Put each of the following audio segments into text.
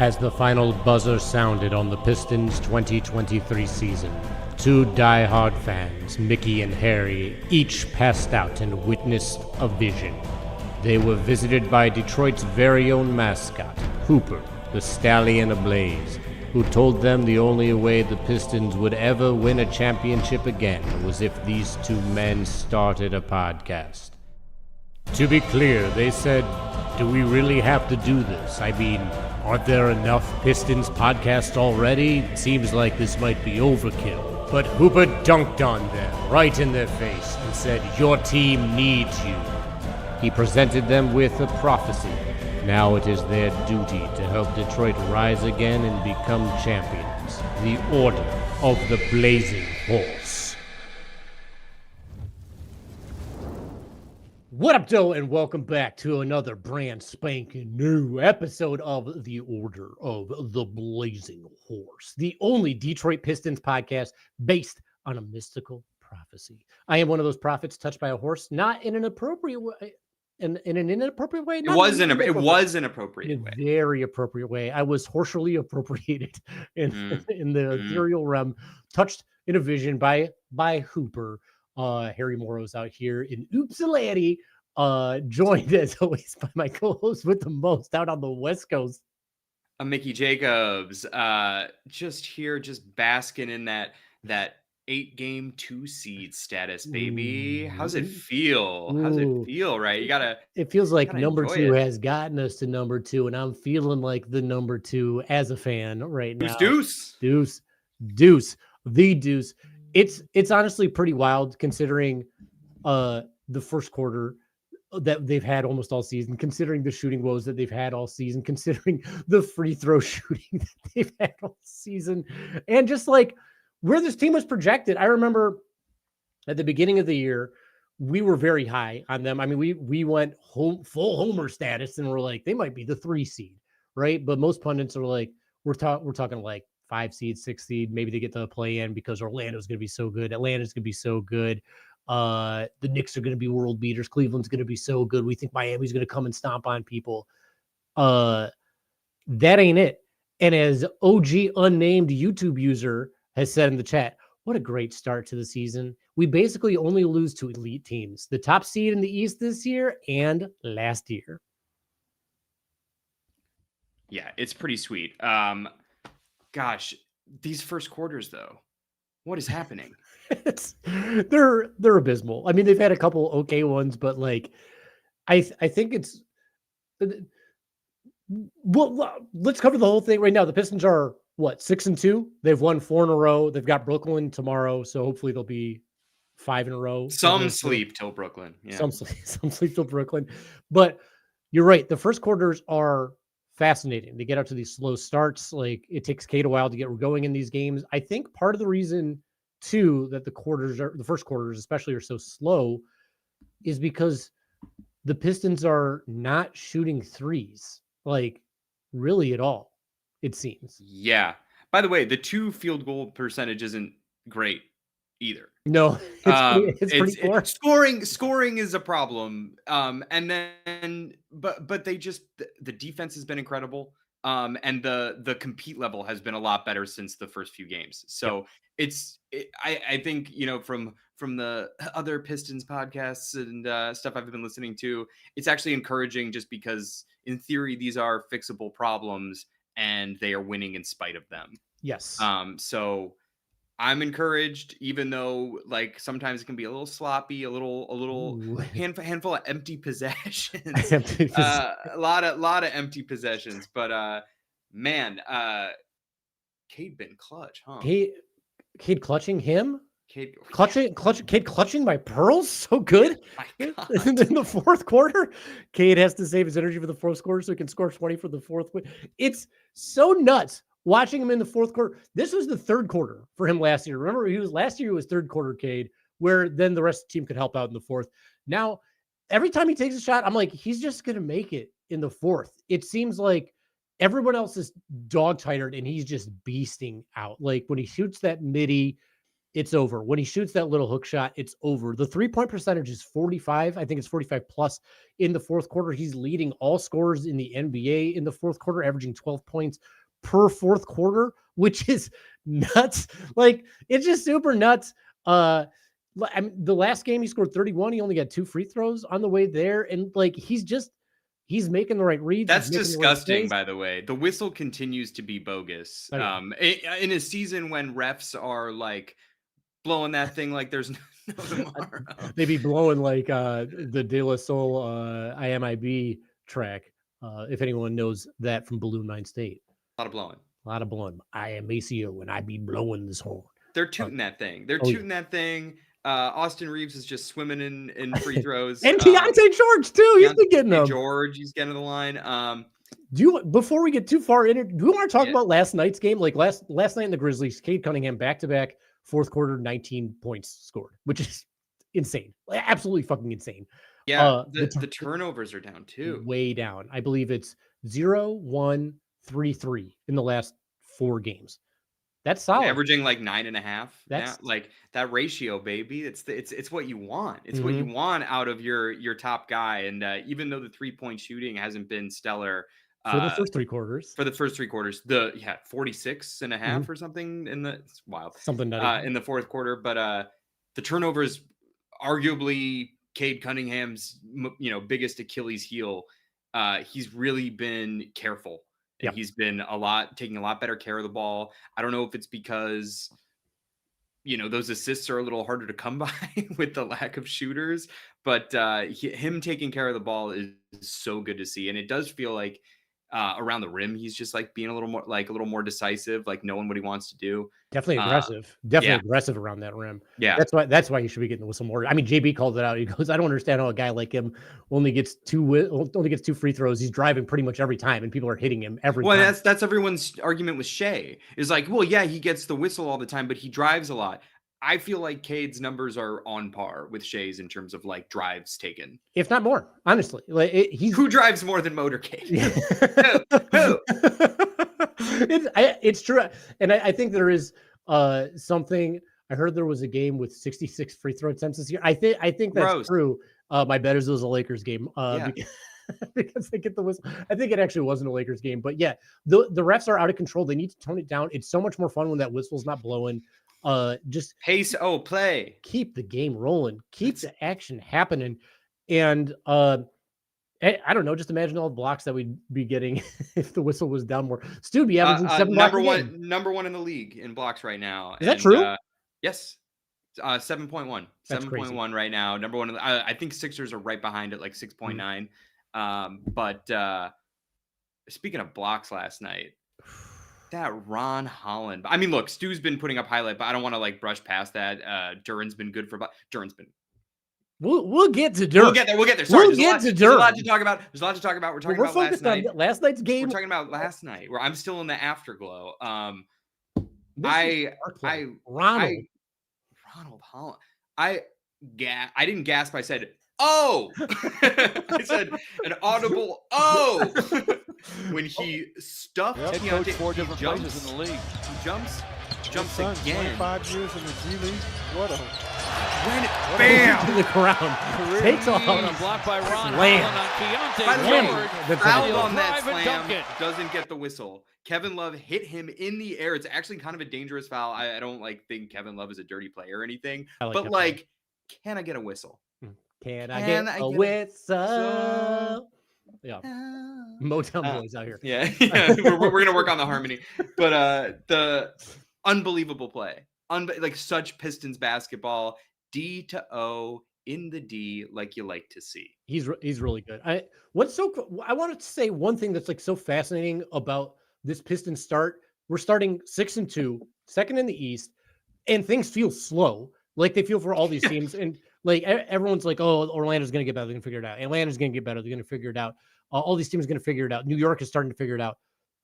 As the final buzzer sounded on the Pistons' 2023 season, two die-hard fans, Mickey and Harry, each passed out and witnessed a vision. They were visited by Detroit's very own mascot, Hooper, the stallion ablaze, who told them the only way the Pistons would ever win a championship again was if these two men started a podcast. To be clear, they said, do we really have to do this? I mean, aren't there enough Pistons podcasts already? It seems like this might be overkill. But Hooper dunked on them, right in their face, and said, your team needs you. He presented them with a prophecy. Now it is their duty to help Detroit rise again and become champions. The Order of the Blazing Horse. What up, Joe, and welcome back to another brand spanking new episode of The Order of the Blazing Horse, the only Detroit Pistons podcast based on a mystical prophecy. I am one of those prophets touched by a horse, not in an appropriate way. In an inappropriate way? It was an appropriate way. In a very appropriate way. I was horseally appropriated in the ethereal realm, touched in a vision by Hooper. Harry Morrow's out here in Ypsilanti, joined as always by my co-host with the most out on the West Coast. I'm Mickey Jacobs, just here, just basking in that 8-game 2-seed status, baby. How's it feel? How's it feel, right? It feels like number two has gotten us to number two, and I'm feeling like the number two as a fan right now. Deuce. The deuce. It's honestly pretty wild considering the first quarter that they've had almost all season, considering the shooting woes that they've had all season, considering the free throw shooting that they've had all season, and just like where this team was projected. I remember at the beginning of the year, we were very high on them. I mean, we went full homer status and we're like, they might be the 3 seed, right? But most pundits are like, we're talking like 5 seed, 6 seed. Maybe they get to the play in because Orlando's going to be so good. Atlanta's going to be so good. The Knicks are going to be world beaters. Cleveland's going to be so good. We think Miami's going to come and stomp on people. That ain't it. And as OG unnamed YouTube user has said in the chat, what a great start to the season. We basically only lose to elite teams, the top seed in the East this year and last year. Yeah, it's pretty sweet. Gosh, these first quarters though, what is happening? They're abysmal. I mean, they've had a couple okay ones, but like, I think it's well, let's cover the whole thing right now. The Pistons are 6-2. They've won 4 in a row. They've got Brooklyn tomorrow, so hopefully they'll be 5 in a row. Some sleep till Brooklyn. Yeah. Some sleep till Brooklyn. But you're right. The first quarters are fascinating. They get out to these slow starts. Like, it takes Cade a while to get going in these games. I think part of the reason too that the first quarters especially are so slow is because the Pistons are not shooting threes, like, really at all, it seems. Yeah. By the way, the 2 field goal percentage isn't great either. No, it's pretty poor. Scoring is a problem. And then, but they just, the defense has been incredible. And the compete level has been a lot better since the first few games. So I think, from the other Pistons podcasts and stuff I've been listening to, it's actually encouraging just because in theory, these are fixable problems and they are winning in spite of them. Yes. So I'm encouraged, even though like sometimes it can be a little sloppy, a little handful of empty possessions, a lot of empty possessions. But man, Cade been clutch, huh? Cade clutching him. Cade clutching my pearls. So good. In the fourth quarter, Cade has to save his energy for the fourth quarter so he can score 20 for the fourth. It's so nuts watching him in the fourth quarter. This was the third quarter for him last year. Remember, last year it was third quarter Cade, where then the rest of the team could help out in the fourth. Now, every time he takes a shot, I'm like, he's just going to make it in the fourth. It seems like everyone else is dog tired and he's just beasting out. Like when he shoots that midi, it's over. When he shoots that little hook shot, it's over. The 3-point percentage is 45. I think it's 45 plus in the fourth quarter. He's leading all scorers in the NBA in the fourth quarter, averaging 12 points per fourth quarter, which is nuts. Like, it's just super nuts. I mean, the last game he scored 31. He only got 2 free throws on the way there. And like, he's making the right reads. That's disgusting, by the way. The whistle continues to be bogus. In a season when refs are like blowing that thing like there's no tomorrow. They be blowing like the De La Soul IMIB track. If anyone knows that from Balloon 9 State. A lot of blowing. I am ACO and I be blowing this horn. They're tooting that thing. That thing. Austin Reeves is just swimming in free throws. And Keontae George too. He's been getting them. George, he's getting to the line. Before we get too far in it, do you want to talk about last night's game? Like last night in the Grizzlies, Cade Cunningham back-to-back fourth quarter 19 points scored, which is insane. Absolutely fucking insane. Yeah, the turnovers are down too. Way down. I believe it's 0-1-3-3 in the last 4 games. That's solid. Averaging like 9.5. That's like that ratio, baby. It's what you want. It's what you want out of your top guy. And even though the 3-point shooting hasn't been stellar for the first 3 quarters, 46.5 or something it's wild. Something nutty. In the fourth quarter, but the turnovers, arguably Cade Cunningham's biggest Achilles heel. He's really been careful. And he's been taking a lot better care of the ball. I don't know if it's because, those assists are a little harder to come by with the lack of shooters, but him taking care of the ball is so good to see. And it does feel like around the rim, he's just like being a little more decisive, like knowing what he wants to do. Definitely aggressive around that rim. Yeah. That's why he should be getting the whistle more. I mean, JB called it out. He goes, I don't understand how a guy like him only gets 2 free throws. He's driving pretty much every time and people are hitting him every time. Well, that's everyone's argument with Shea. Is like, well, yeah, he gets the whistle all the time, but he drives a lot. I feel like Cade's numbers are on par with Shea's in terms of like drives taken, if not more. Honestly, like who drives more than Motorcade? Who? It's true, and I think there is something. I heard there was a game with 66 free throw attempts this year. I think that's true. My bet is it was a Lakers game. Because they get the whistle. I think it actually wasn't a Lakers game, but yeah, the refs are out of control. They need to tone it down. It's so much more fun when that whistle's not blowing. Just pace. Play. Keep the game rolling. Keep the action happening. And I don't know. Just imagine all the blocks that we'd be getting if the whistle was down more. Stu would be averaging 7 blocks a game. Number one in the league in blocks right now. Is that true? Yes. 7.1. 7.1 right now. Number one. I think Sixers are right behind it, like 6.9. But speaking of blocks last night, that Ron Holland. I mean, look, Stu's been putting up highlight, but I don't want to like brush past that. Duren's been good for. Duren's been. We'll get to Duren. We'll get there. Sorry, we'll get to Duren. There's a lot to talk about. We're talking about last night. Last night's game. We're talking about last night, where I'm still in the afterglow. Ronald Holland. I didn't gasp. I said, "Oh!" I said an audible "Oh!" when he stuffed Keontae. 4 different places in the league. He jumps Son, again. 25 years in the G League. Bam! To the ground. Takes off. On a block by Ron Slam. Holland on Keontae George. Foul on that slam. Doesn't get the whistle. Kevin Love hit him in the air. It's actually kind of a dangerous foul. I don't think Kevin Love is a dirty player or anything. But can I get a whistle? Can I get a whistle? Yeah, Motown Boys out here. Yeah. we're gonna work on the harmony, but the unbelievable play, such Pistons basketball, D to O in the D, like you like to see. He's really good. I wanted to say one thing that's like so fascinating about this Pistons start. We're starting 6-2, second in the East, and things feel slow, like they feel for all these teams. And like everyone's like, oh, Orlando's going to get better. They're going to figure it out. Atlanta's going to get better. They're going to figure it out. All these teams are going to figure it out. New York is starting to figure it out.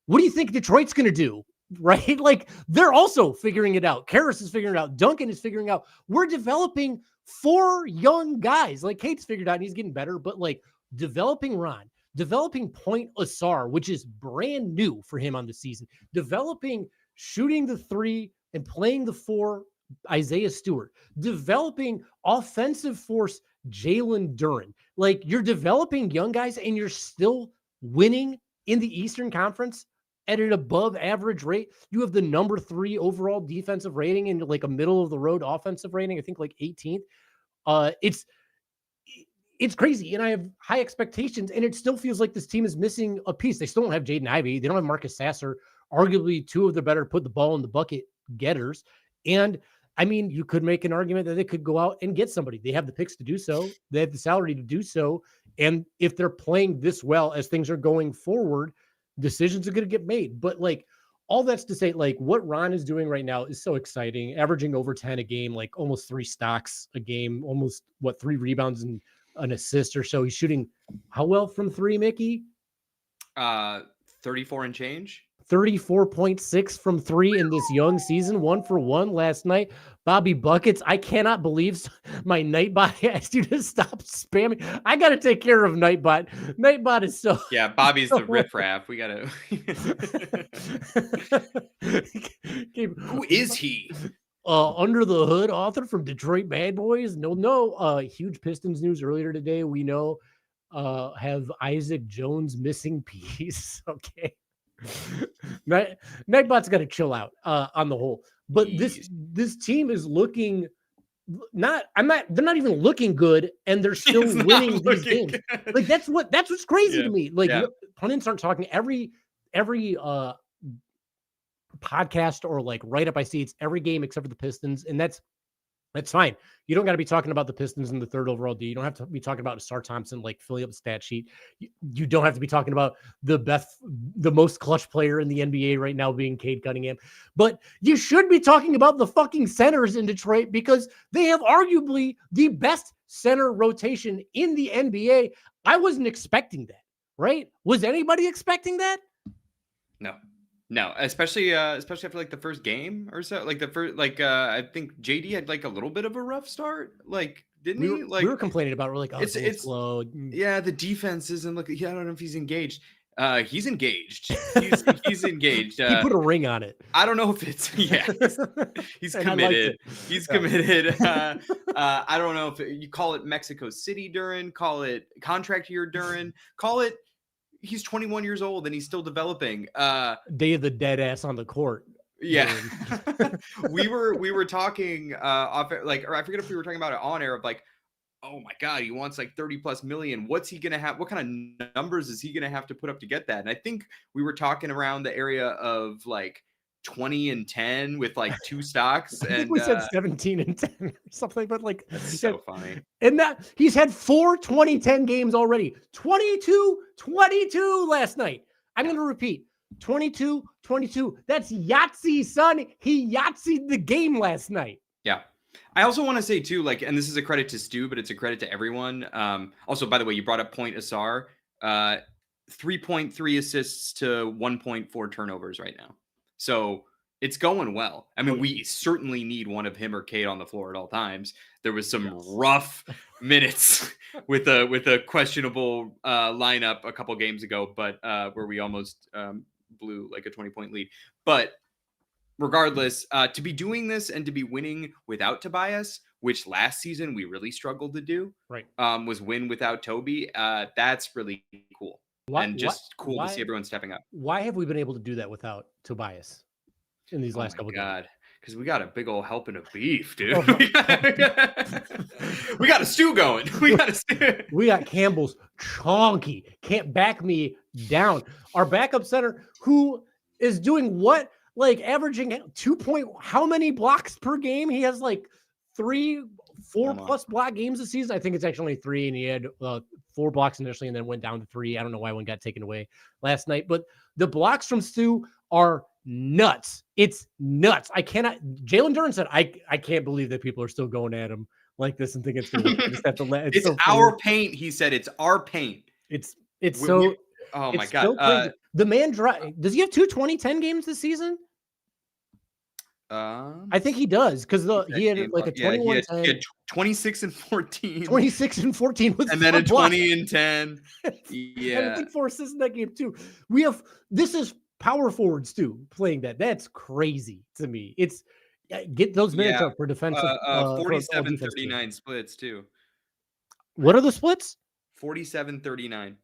What do you think Detroit's going to do? Right? Like they're also figuring it out. Karras is figuring it out. Duncan is figuring out. We're developing 4 young guys. Like Cade's figured out and he's getting better, but like developing Ron, developing Point Ausar, which is brand new for him on the season, developing shooting the 3 and playing the 4 Isaiah Stewart, developing offensive force Jalen Duren. Like, you're developing young guys and you're still winning in the Eastern Conference at an above average rate. You have the number 3 overall defensive rating and like a middle of the road offensive rating, I think like 18th. It's crazy, and I have high expectations, and it still feels like this team is missing a piece. They still don't have Jaden Ivey. They don't have Marcus Sasser, arguably 2 of the better put the ball in the bucket getters. And I mean, you could make an argument that they could go out and get somebody. They have the picks to do so. They have the salary to do so. And if they're playing this well as things are going forward, decisions are going to get made. But like, all that's to say, like, what Ron is doing right now is so exciting, averaging over 10 a game, like almost 3 stocks a game, almost 3 rebounds and an assist or so. He's shooting how well from 3, Mickey? 34 and change. 34.6 from 3 in this young season, 1 for 1 last night. Bobby Buckets. I cannot believe my Nightbot asked you to stop spamming. I got to take care of Nightbot. Nightbot is so. Yeah, Bobby's the riffraff. We got to. Who is he? Under the Hood author from Detroit Bad Boys. No. Huge Pistons news earlier today. We know have Isaac Jones missing piece. Okay. Nightbot's got to chill out on the whole. But this team is looking they're not even looking good, and they're still winning these games. Good. Like that's what's crazy to me. Like pundits aren't talking every podcast or like write up I see, it's every game except for the Pistons, and that's fine. You don't got to be talking about the Pistons in the 3rd overall D. You don't have to be talking about Ausar Thompson like filling up the stat sheet. You don't have to be talking about the most clutch player in the NBA right now being Cade Cunningham. But you should be talking about the fucking centers in Detroit, because they have arguably the best center rotation in the NBA. I wasn't expecting that, right? Was anybody expecting that? No, especially after like the first game or so. Like the first, I think JD had like a little bit of a rough start. Like, didn't he? Like, we were complaining about. We're like, oh, it's slow. Yeah, the defense isn't looking. Yeah, I don't know if he's engaged. He's engaged. He's engaged. He put a ring on it. I don't know if it's he's committed. He's committed. I don't know if you call it Mexico City Duren, call it contract year Duren, call it. He's 21 years old and he's still developing. Day of the dead ass on the court. Yeah. we were talking off, like, or I forget if we were talking about it on air, of like, oh my God, he wants like 30+ million. What's he gonna have? What kind of numbers is he gonna have to put up to get that? And I think we were talking around the area of like 20 and 10 with like 2 stocks. I think we said 17 and 10 or something, but like, that's so funny. And that he's had 4 20-10 games already. 22 last night. I'm going to repeat 22. That's Yahtzee, son. He Yahtzeed the game last night. Yeah. I also want to say too, like, and this is a credit to Stu, but it's a credit to everyone. Also, by the way, you brought up Point Ausar, 3.3 assists to 1.4 turnovers right now. So it's going well. I mean, we certainly need one of him or Cade on the floor at all times. There was some rough minutes with a questionable lineup a couple games ago, but where we almost blew like a 20-point lead. But regardless, to be doing this and to be winning without Tobias, which last season we really struggled to do, right? Was win without Toby. That's really cool. Cool to see everyone stepping up. Why have we been able to do that without Tobias in these last couple of games? Because we got a big old helping of beef, dude. We got a stew going. We got Campbell's chonky. Can't back me down. Our backup center, who is doing what? Like averaging 2 how many blocks per game? He has like 4+ block games this season. I think it's actually only 3, and he had 4 blocks initially and then went down to 3. I don't know why one got taken away last night, but the blocks from Stu are nuts. It's nuts. Jalen Duren said, I can't believe that people are still going at him like this and think it's going to just have to let it's so our paint. He said it's our paint. Oh my God. The man does he have 2 20-10 games this season? I think he does, because he had like a 21. He had 26 and 14. 26 and 14 with, and then a 20 and 10. Yeah, and I think 4 assists in that game too. This is power forwards too playing that. That's crazy to me. Get those minutes Yeah. up for defensive. For all defense teams. 47-39 splits too. What are the splits? 47-39.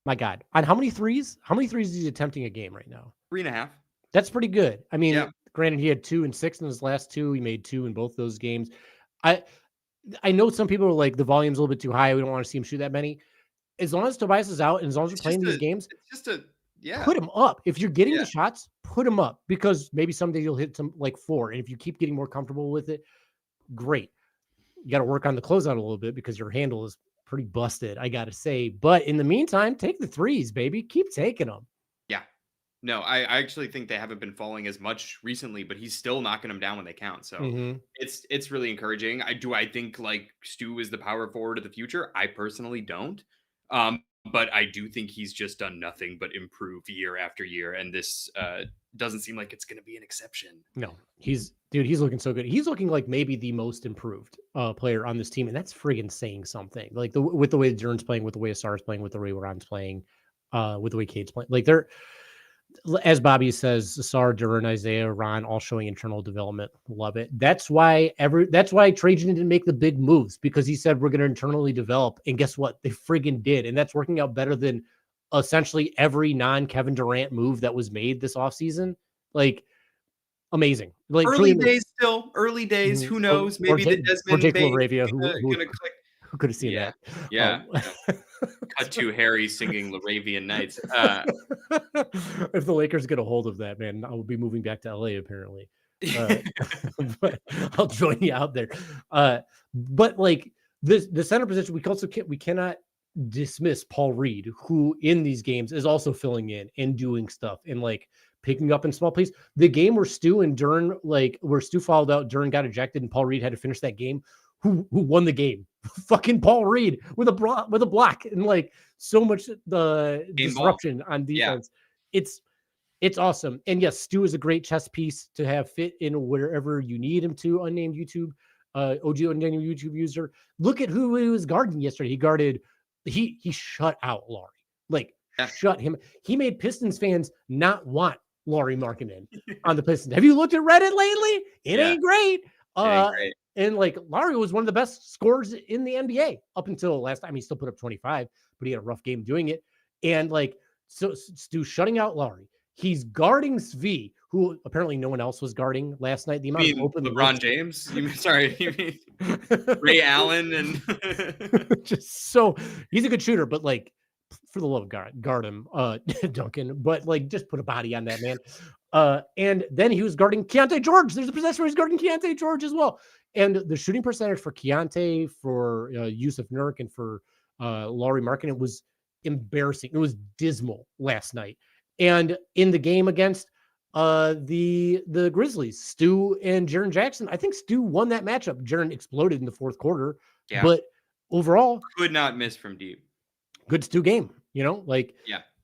My God, on how many threes? How many threes is he attempting a game right now? 3.5. That's pretty good. I mean, Yeah. granted, he had 2 and 6 in his last 2. He made 2 in both those games. I know some people are like the volume's a little bit too high. We don't want to see him shoot that many. As long as Tobias is out and as long as you're playing these games, it's just put him up. If you're getting Yeah. the shots, put him up because maybe someday you'll hit some like 4. And if you keep getting more comfortable with it, great. You got to work on the closeout a little bit because your handle is pretty busted, I got to say. But in the meantime, take the threes, baby. Keep taking them. Yeah. No, I actually think they haven't been falling as much recently, but he's still knocking them down when they count. So it's really encouraging. I think like Stu is the power forward of the future. I personally don't. But I do think he's just done nothing but improve year after year. And this doesn't seem like it's going to be an exception. No, he's looking so good. He's looking like maybe the most improved player on this team. And that's friggin' saying something. Like with the way Duren's playing, with the way Ausar's playing, with the way Ron's playing, with the way Cade's playing. Like they're, as Bobby says, Ausar, Duren, Isaiah, Ron, all showing internal development. Love it. That's why Trajan didn't make the big moves, because he said we're going to internally develop. And guess what? They friggin' did. And that's working out better than essentially every non-Kevin Durant move that was made this offseason. Like, amazing. Like early days. Who knows? Maybe the Desmond Laravia, who click. Who could have seen that? Yeah. Cut to Harry singing Laravian Nights. If the Lakers get a hold of that, man, I will be moving back to LA apparently. But I'll join you out there. But like the center position, we cannot dismiss Paul Reed, who in these games is also filling in and doing stuff and like picking up in small plays. The game where Stu and Duren, where Stu fouled out, Duren got ejected, and Paul Reed had to finish that game. Who won the game? Fucking Paul Reed with a block and like so much the disruption on defense. Yeah. It's awesome. And yes, Stu is a great chess piece to have fit in wherever you need him to. Unnamed YouTube, OG unnamed YouTube user. Look at who he was guarding yesterday. He shut out Lauri. Shut him. He made Pistons fans not want Lauri Markkanen on the Pistons. Have you looked at Reddit lately? It ain't great. And like Lauri was one of the best scorers in the NBA up until last time. He still put up 25, but he had a rough game doing it. And like, so Stu shutting out Lauri. He's guarding Svi, who apparently no one else was guarding last night. The amount of open LeBron James. You mean Ray Allen and just so he's a good shooter, but like for the love of God, guard him, Duncan. But like just put a body on that man. And then he was guarding Keontae George. There's a possession where he's guarding Keontae George as well. And the shooting percentage for Keontae, for Yusuf Nurk, and for Lauri Markkanen was embarrassing. It was dismal last night. And in the game against the Grizzlies, Stu and Jaren Jackson, I think Stu won that matchup. Jaren exploded in the fourth quarter. Yeah. But overall, could not miss from deep. Good Stu game,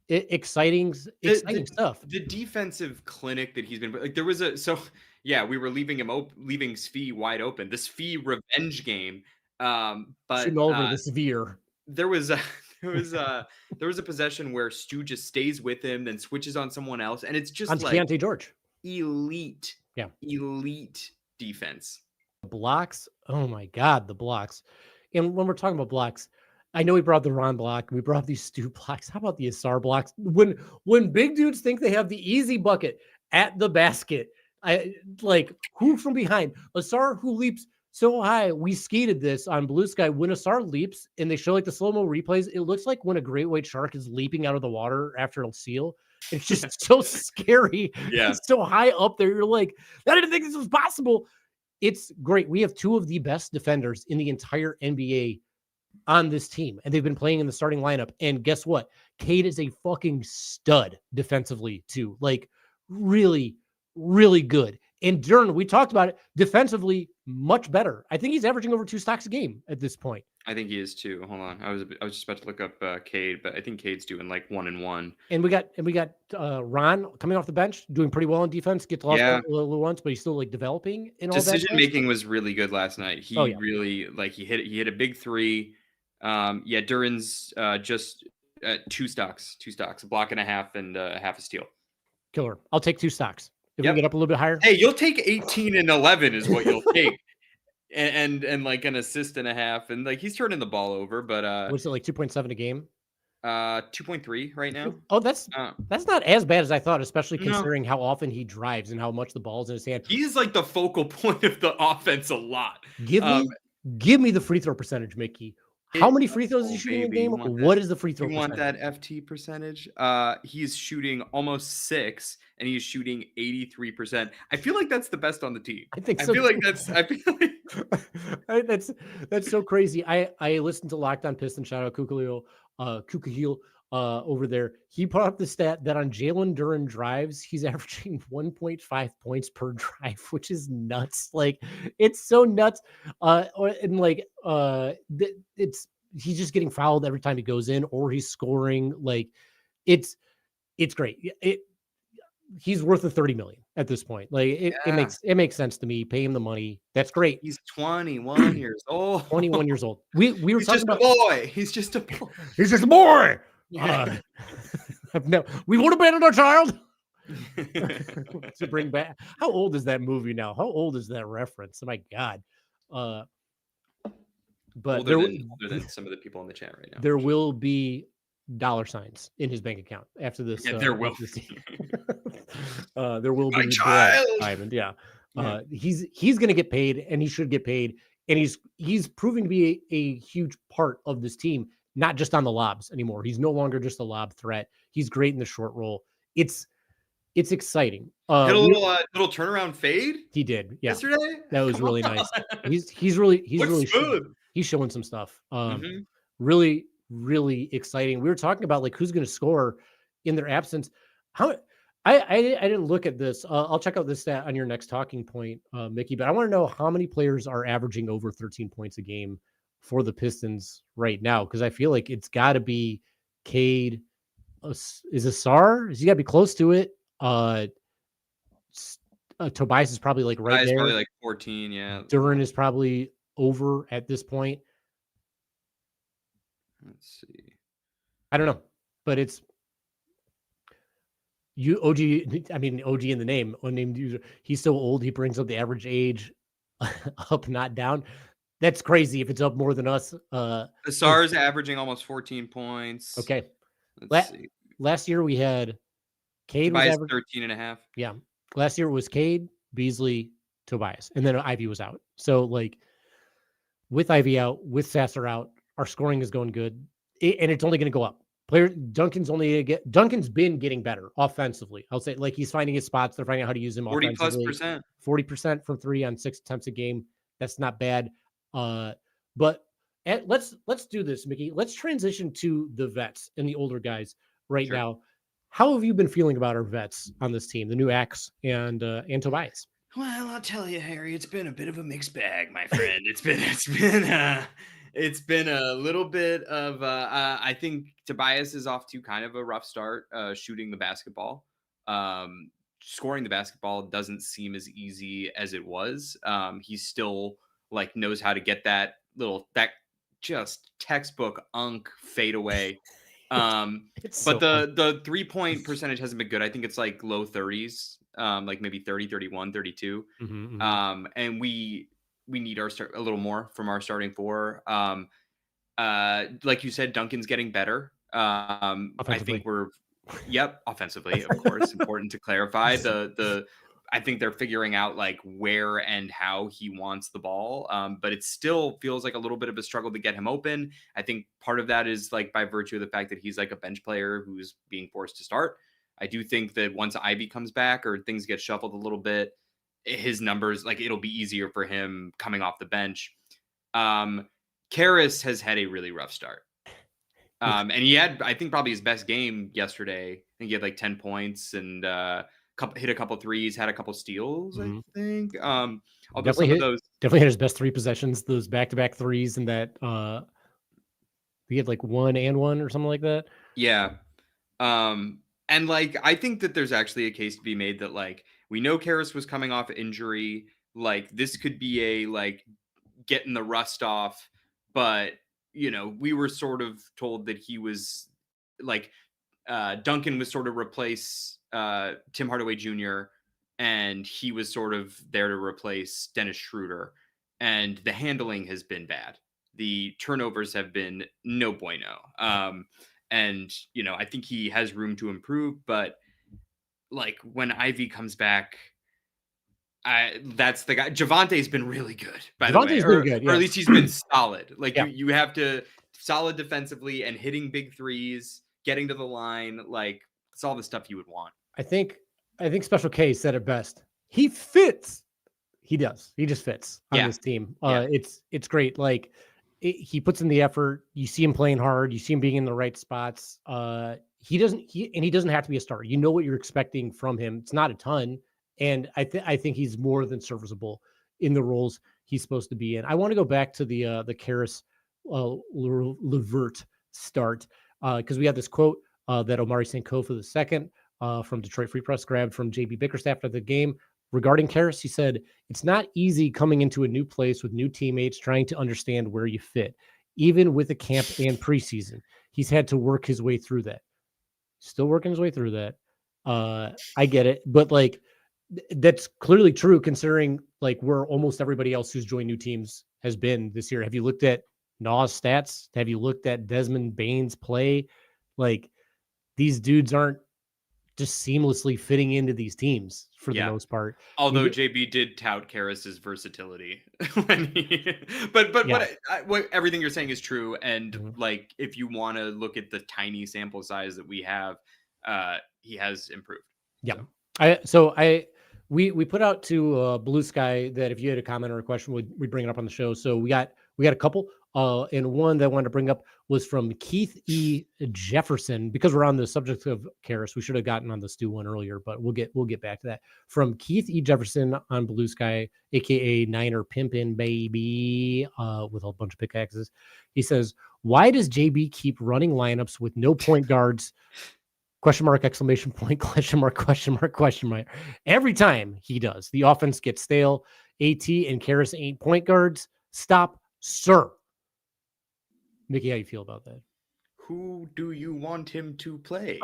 exciting stuff. The defensive clinic that he's been like, there was we were leaving Svi wide open. The Svi revenge game, but shooting over the severe. There was a possession where Stu just stays with him, then switches on someone else, and it's just on like Keontae George. Elite defense. Blocks. Oh my God, the blocks. And when we're talking about blocks, I know we brought the Ron block. We brought these Stu blocks. How about the Ausar blocks? When big dudes think they have the easy bucket at the basket, I like who from behind. Ausar, who leaps so high. We skated this on Blue Sky. When Ausar leaps and they show like the slow-mo replays, it looks like when a great white shark is leaping out of the water after a seal. It's just so scary. Yeah. It's so high up there. You're like, I didn't think this was possible. It's great. We have two of the best defenders in the entire NBA on this team, and they've been playing in the starting lineup. And guess what? Cade is a fucking stud defensively too. Like really, really good. And Duren, we talked about it, defensively much better. I think he's averaging over 2 stocks a game at this point. I think he is too. Hold on, I was just about to look up Cade, but I think Cade's doing like 1 and 1. And we got Ron coming off the bench, doing pretty well on defense. Gets lost a little once, but he's still like developing. And all decision making was really good last night. He really he hit a big 3. Duren's just 2 stocks, a block and a half, and half a steal. Killer. I'll take 2 stocks. If we get up a little bit higher. Hey, you'll take 18 and 11 is what you'll take. And like an assist and a half. And like he's turning the ball over, but what's it like 2.7 a game? 2.3 right now. Oh, that's not as bad as I thought, especially considering how often he drives and how much the ball's in his hand. He's like the focal point of the offense a lot. Give me the free throw percentage, Mickey. How many free throws is he shooting in a game? What is the free throw percentage? You want that FT percentage? He's shooting almost 6, and he's shooting 83%. I feel like that's the best on the team. I feel like that's so crazy. I listened to Locked On Pistons. Shout out Kukahil over there. He put up the stat that on Jalen Duren drives, he's averaging 1.5 points per drive, which is nuts. Like it's so nuts. He's just getting fouled every time he goes in, or he's scoring. Like it's great. He's worth $30 million at this point. Like it makes sense to me. Pay him the money. That's great. He's 21 years old. 21 years old. We were He's talking just a boy. He's just a boy. He's just a boy. Yeah. We would have abandoned our child to bring back. How old is that movie now? How old is that reference? Oh my God. But older than some of the people in the chat right now. There will be dollar signs in his bank account after this. Yeah, there will. There will my be child. Diamond. Yeah. He's going to get paid, and he should get paid. And he's proving to be a huge part of this team, not just on the lobs anymore. He's no longer just a lob threat. He's great in the short roll. It's exciting. Did a little turnaround fade. He did. Yeah. Yesterday. That was really nice. He's really smooth. He's showing some stuff. Really, really exciting. We were talking about like who's going to score in their absence. I didn't look at this. I'll check out this stat on your next talking point, Mickey. But I want to know how many players are averaging over 13 points a game for the Pistons right now, because I feel like it's got to be Cade. Is Ausar? Is he got to be close to it? Tobias is probably like right there. Probably like 14. Yeah. Duren is probably over at this point. Let's see. I don't know, but it's OG. I mean, OG in the name, unnamed user. He's so old. He brings up the average age up, not down. That's crazy. If it's up more than us, Ausar's averaging almost 14 points. Okay. Let's see. Last year we had Cade Tobias 13 and a half. Yeah. Last year it was Cade, Beasley, Tobias, and then Ivy was out. So like with Ivy out, with Sasser out, our scoring is going good, and it's only going to go up. Duncan's been getting better offensively. I'll say, like, he's finding his spots. They're finding out how to use him. 40+%. 40% from 3 on 6 attempts a game. That's not bad. But let's do this, Mickey. Let's transition to the vets and the older guys right now. How have you been feeling about our vets on this team, the new Axe and Tobias? Well, I'll tell you, Harry, it's been a bit of a mixed bag, my friend. It's been a little bit of I think Tobias is off to kind of a rough start shooting the basketball. Scoring the basketball doesn't seem as easy as it was. He still like knows how to get that just textbook fadeaway. But the 3-point percentage hasn't been good. I think it's like low 30s, like maybe 30, 31, 32. And we need a little more from our starting four. Like you said, Duncan's getting better. I think offensively, of course, important to clarify. I think they're figuring out like where and how he wants the ball. But it still feels like a little bit of a struggle to get him open. I think part of that is like by virtue of the fact that he's like a bench player who's being forced to start. I do think that once Ivy comes back or things get shuffled a little bit, his numbers, like it'll be easier for him coming off the bench. Karras has had a really rough start. And he had, I think, probably his best game yesterday. I think he had like 10 points and hit a couple threes, had a couple steals, I think. Definitely had his best 3 possessions, those back-to-back threes, and that he had like 1 and 1 or something like that. Yeah. And like I think that there's actually a case to be made that like we know Karras was coming off injury. Like this could be a like getting the rust off, but you know, we were sort of told that he was like Duncan was sort of replace Tim Hardaway Jr. and he was sort of there to replace Dennis Schroeder, and the handling has been bad. The turnovers have been no bueno. And, I think he has room to improve, but like when Ivy comes back, that's the guy. Javante's been really good, by the way. Javante's been good, or at least he's been solid. Like Yeah. you have to solid defensively and hitting big threes, getting to the line. Like it's all the stuff you would want. I think Special K said it best. He fits. He does. He just fits on this team. It's great. Like he puts in the effort. You see him playing hard. You see him being in the right spots. He doesn't have to be a starter. You know what you're expecting from him. It's not a ton. And I think he's more than serviceable in the roles he's supposed to be in. I want to go back to the Karis LeVert start because we had this quote that Omari Sankofa II from Detroit Free Press grabbed from JB Bickerstaff after the game regarding Karis. He said, "It's not easy coming into a new place with new teammates, trying to understand where you fit. Even with the camp and preseason, he's had to work his way through that. Still working his way through that. I get it, but like." That's clearly true considering like where almost everybody else who's joined new teams has been this year. Have you looked at Nas stats? Have you looked at Desmond Bane's play? Like these dudes aren't just seamlessly fitting into these teams for the most part. Although JB did tout Karis's versatility when what everything you're saying is true. And like, if you want to look at the tiny sample size that we have, he has improved. Yeah. We put out to Blue Sky that if you had a comment or a question, we'd bring it up on the show. So we got a couple, and one that I wanted to bring up was from Keith E. Jefferson. Because we're on the subject of Karis, we should have gotten on the Stu one earlier, but we'll get back to that. From Keith E. Jefferson on Blue Sky, aka Niner Pimpin' Baby, with a bunch of pickaxes. He says, "Why does JB keep running lineups with no point guards?" Question mark, exclamation point, question mark, question mark, question mark. Every time he does, the offense gets stale. AT and Karis ain't point guards. Stop, sir. Mickey, how you feel about that? Who do you want him to play?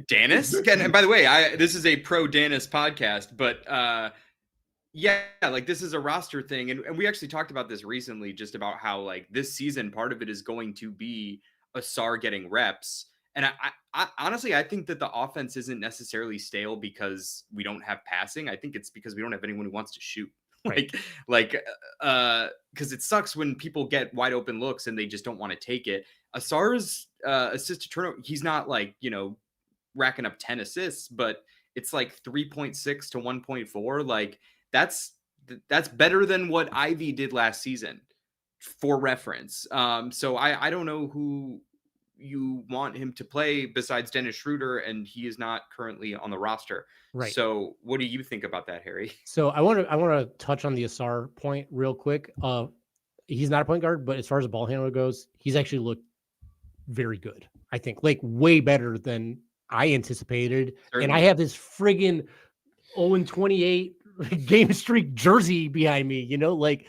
Danis? And by the way, this is a pro Danis podcast, but like this is a roster thing. And we actually talked about this recently, just about how like this season, part of it is going to be Ausar getting reps. And I honestly, I think that the offense isn't necessarily stale because we don't have passing. I think it's because we don't have anyone who wants to shoot. Right. Because it sucks when people get wide open looks and they just don't want to take it. Asar's assist to turnover, he's not like, racking up 10 assists, but it's like 3.6 to 1.4. Like that's better than what Ivy did last season, for reference. So I don't know who you want him to play besides Dennis Schroeder, and he is not currently on the roster. Right. So what do you think about that, Harry? So I want to touch on the Ausar point real quick. He's not a point guard, but as far as the ball handler goes, he's actually looked very good. I think like way better than I anticipated. Certainly. And I have this friggin' 0-28 game streak jersey behind me, like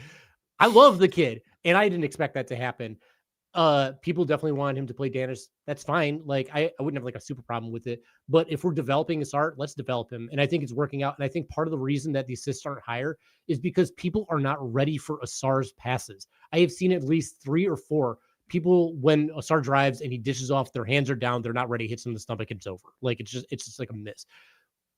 I love the kid and I didn't expect that to happen. People definitely want him to play Danis. That's fine. Like I wouldn't have like a super problem with it, but if we're developing this art, let's develop him. And I think it's working out. And I think part of the reason that the assists aren't higher is because people are not ready for Asar's passes. I have seen at least 3 or 4 people when Ausar drives and he dishes off, their hands are down. They're not ready. Hits him in the stomach. It's over. Like it's just like a miss.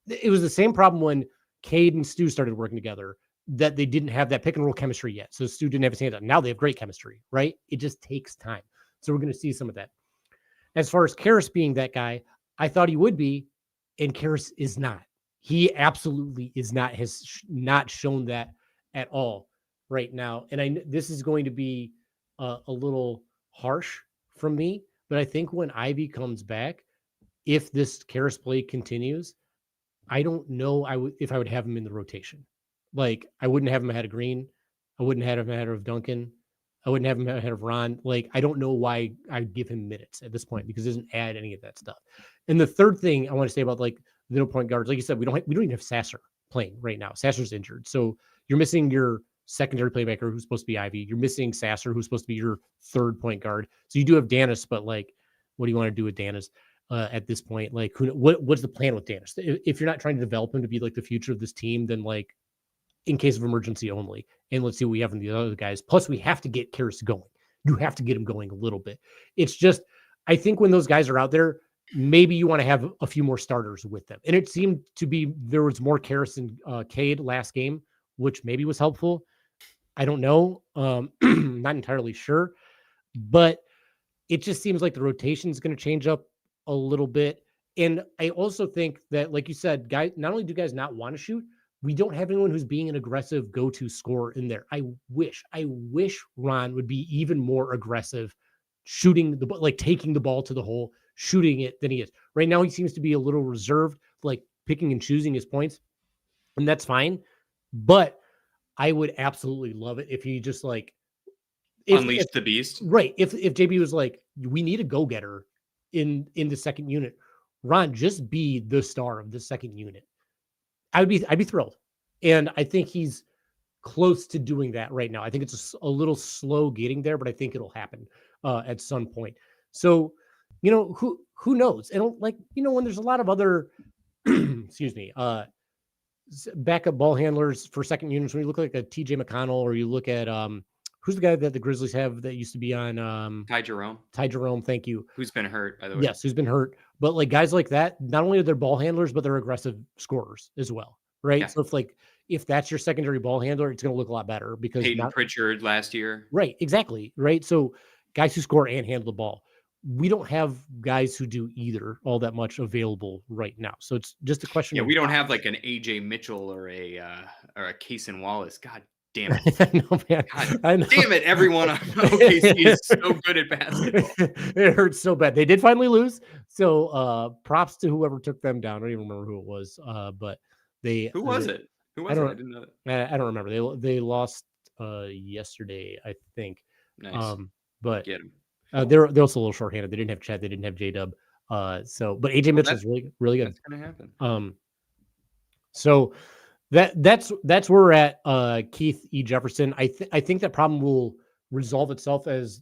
It was the same problem when Cade and Stu started working together, that they didn't have that pick and roll chemistry yet. So Stu didn't have his hands up. Now they have great chemistry, right? It just takes time. So we're going to see some of that. As far as Karis being that guy, I thought he would be, and Karis is not. He absolutely is not, has not shown that at all right now. And this is going to be a little harsh from me, but I think when Ivy comes back, if this Karis play continues, I don't know if I would have him in the rotation. Like, I wouldn't have him ahead of Green. I wouldn't have him ahead of Duncan. I wouldn't have him ahead of Ron. Like, I don't know why I'd give him minutes at this point because it doesn't add any of that stuff. And the third thing I want to say about like middle point guards, like you said, we don't even have Sasser playing right now. Sasser's injured. So you're missing your secondary playmaker who's supposed to be Ivy. You're missing Sasser who's supposed to be your third point guard. So you do have Danis, but like, what do you want to do with Danis? at this point. Like, what's the plan with Danis? If you're not trying to develop him to be like the future of this team, then like in case of emergency only. And let's see what we have in the other guys. Plus, we have to get Karras going. You have to get him going a little bit. It's just, I think when those guys are out there, maybe you want to have a few more starters with them. And it seemed to be there was more Karras and Cade last game, which maybe was helpful. I don't know. Not entirely sure. But it just seems like the rotation is going to change up a little bit. And I also think that, like you said, guys, not only do guys not want to shoot, we don't have anyone who's being an aggressive go-to scorer in there. I wish Ron would be even more aggressive shooting the, like taking the ball to the hole, shooting it than he is. Right now, he seems to be a little reserved, like picking and choosing his points. And that's fine. But I would absolutely love it if he just like unleashed the beast. Right. If JB was like, we need a go-getter in the second unit, Ron, just be the star of the second unit. I'd be thrilled. And I think he's close to doing that right now. I think it's a little slow getting there, but I think it'll happen at some point. So, who knows? And like, when there's a lot of other, excuse me, backup ball handlers for second units, when you look like a TJ McConnell, or you look at, who's the guy that the Grizzlies have that used to be on Ty Jerome. Thank you. Who's been hurt, by the way. Yes, who's been hurt. But like guys like that, not only are they ball handlers, but they're aggressive scorers as well. Right. Yeah. So if that's your secondary ball handler, it's going to look a lot better because Peyton Pritchard last year. Right. Exactly. Right. So guys who score and handle the ball. We don't have guys who do either all that much available right now. So it's just a question. Yeah, we don't have like an AJ Mitchell or a Cason Wallace. God damn it. No, man. God damn it. Everyone on OKC is so good at basketball. It hurts so bad. They did finally lose. So props to whoever took them down. I don't even remember who it was. But who was it? I didn't know that. I don't remember. They lost yesterday, I think. Nice. But get them. They're also a little shorthanded. They didn't have Chad. They didn't have J-Dub. But AJ Mitchell's really good. That's gonna happen. So that's where we're at. Keith E. Jefferson. I think that problem will resolve itself as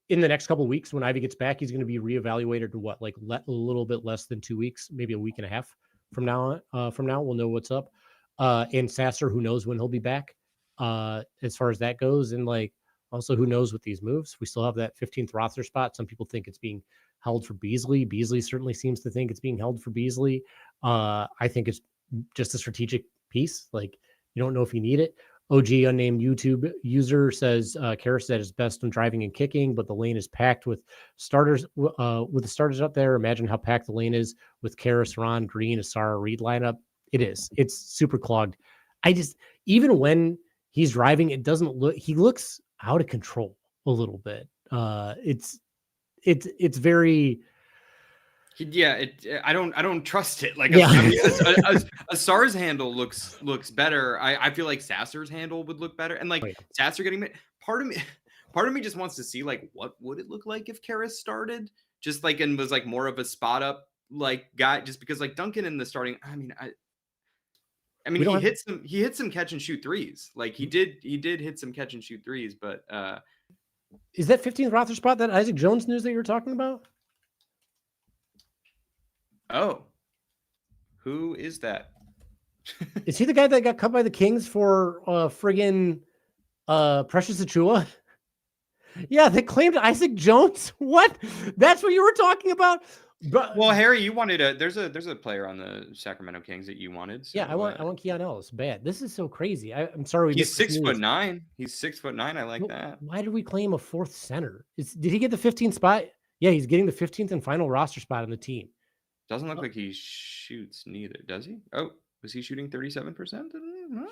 in the next couple of weeks when Ivy gets back. He's going to be reevaluated to a little bit less than 2 weeks, maybe a week and a half from now. We'll know what's up. And Sasser, who knows when he'll be back? As far as that goes, and like. Also, who knows with these moves? We still have that 15th roster spot. Some people think it's being held for Beasley. Beasley certainly seems to think it's being held for Beasley. I think it's just a strategic piece. Like, you don't know if you need it. OG, unnamed YouTube user, says Karras at his best when driving and kicking, but the lane is packed with starters. With the starters up there, imagine how packed the lane is with Karras, Ron, Green, Ausar, Reed lineup. It is. It's super clogged. Even when he's driving, it doesn't look. He looks out of control a little bit. It's very. Yeah, I don't trust it. Like, yeah. Ausar's handle looks better. I feel like Sasser's handle would look better, and like Sasser getting part of me just wants to see like what would it look like if Karras started just like and was like more of a spot up like guy, just because like Duncan in the starting. I mean, he hit some catch and shoot threes. Like he did hit some catch and shoot threes, but is that 15th roster spot that Isaac Jones news that you were talking about? Oh, who is that? Is he the guy that got cut by the Kings for friggin' Precious Achiuwa? Yeah, they claimed Isaac Jones. What? That's what you were talking about? But, well, Harry, you wanted there's a player on the Sacramento Kings that you wanted. So, yeah, I want Keon Ellis bad. This is so crazy. I'm sorry. He's 6'9". He's 6'9". I like that. Why did we claim a fourth center? Did he get the 15th spot? Yeah, he's getting the 15th and final roster spot on the team. Doesn't look like he shoots neither, does he? Oh, was he shooting 37%?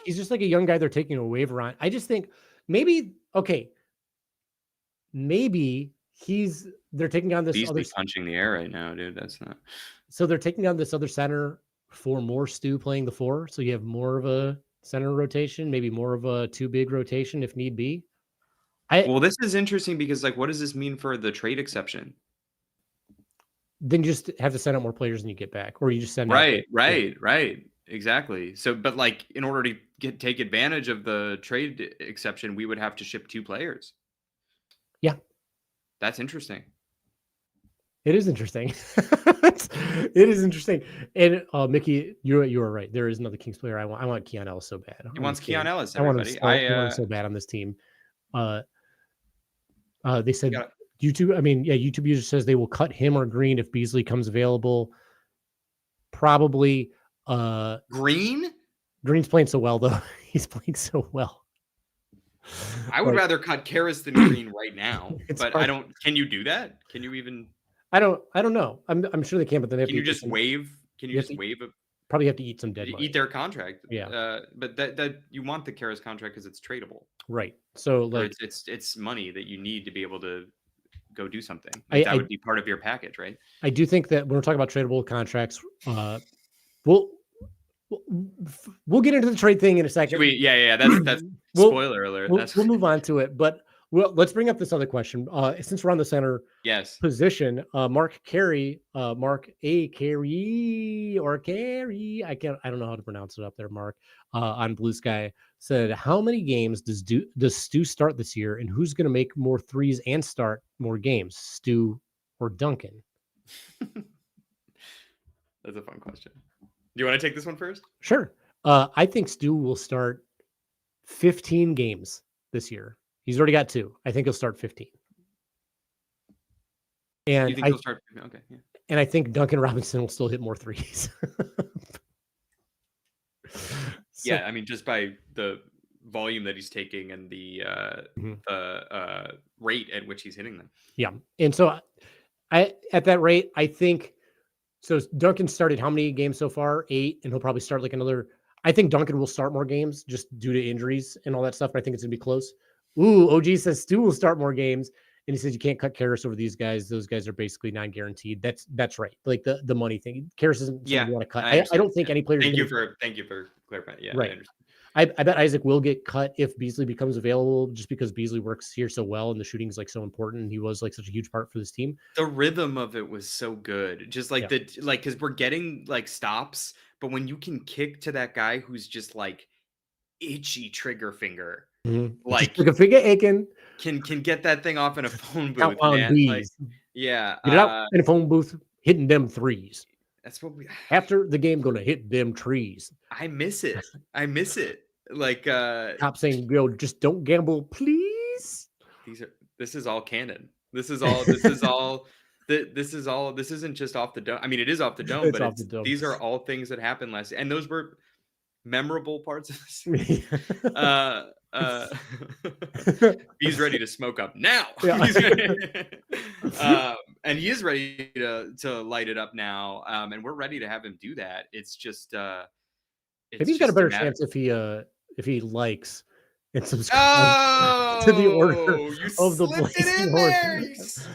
He's just like a young guy they're taking a waiver on. I just think maybe they're taking on this Beasley punching the air right now, dude. That's not. So they're taking on this other center for more Stu playing the 4. So you have more of a center rotation, maybe more of a 2 big rotation if need be. Well, this is interesting because like, what does this mean for the trade exception? Then you just have to send out more players than you get back, or you just send right, exactly. So, but like in order to take advantage of the trade exception, we would have to ship 2 players. Yeah. That's interesting. It is interesting. It is interesting. And Mickey, you are right. There is another Kings player I want. I want Keon Ellis so bad. He wants Keon Ellis, I want him everybody. I want him so bad on this team. They said gotta- YouTube. I mean, yeah, YouTube user says they will cut him or Green if Beasley comes available. Probably. Green? Green's playing so well, though. He's playing so well. I would rather cut Karras than Green right now, but hard. I don't. Can you do that? Can you even? I don't know. I'm sure they can, but then they have Can you just waive? Can you just waive? Probably have to eat some dead money. Eat their contract. Yeah. But that you want the Karras contract because it's tradable. Right. So like it's money that you need to be able to go do something. That would be part of your package, right? I do think that when we're talking about tradable contracts, we'll get into the trade thing in a second. That's spoiler alert. We'll move on to it, but let's bring up this other question. Since we're on the center position, Mark Carey, Mark A. Carey or Carey, I don't know how to pronounce it up there. Mark on Blue Sky said, "How many games does Stu start this year, and who's going to make more threes and start more games, Stu or Duncan?" That's a fun question. Do you want to take this one first? Sure. I think Stu will start 15 games this year. He's already got 2. I think he'll start 15. And you think he'll start? Okay. Yeah. And I think Duncan Robinson will still hit more threes. Yeah, I mean, just by the volume that he's taking and the rate at which he's hitting them. Yeah, and so at that rate, I think. So Duncan started how many games so far? 8, and he'll probably start like another. I think Duncan will start more games just due to injuries and all that stuff. But I think it's gonna be close. Ooh, OG says Stu will start more games, and he says you can't cut Karras over these guys. Those guys are basically non-guaranteed. That's right. Like the money thing. Karras isn't something you want to cut. I don't think any player. Thank you for clarifying. Yeah, right. I bet Isaac will get cut if Beasley becomes available, just because Beasley works here so well and the shooting is like so important. And he was like such a huge part for this team. The rhythm of it was so good. Just like because we're getting like stops, but when you can kick to that guy who's just like itchy trigger finger, like a finger aching, can get that thing off in a phone booth. Man. Like, get it out in a phone booth, hitting them threes. That's what we after the game gonna hit them trees. I miss it. Like Top saying, yo, just don't gamble, please. This is all canon. This isn't just off the dome. I mean, it is off the dome, but these are all things that happened last year. And those were memorable parts of this. He's ready to smoke up now. And he is ready to light it up now. And we're ready to have him do that. It's just maybe he's got a better chance if he likes and subscribes to the order of the Blazing Horse.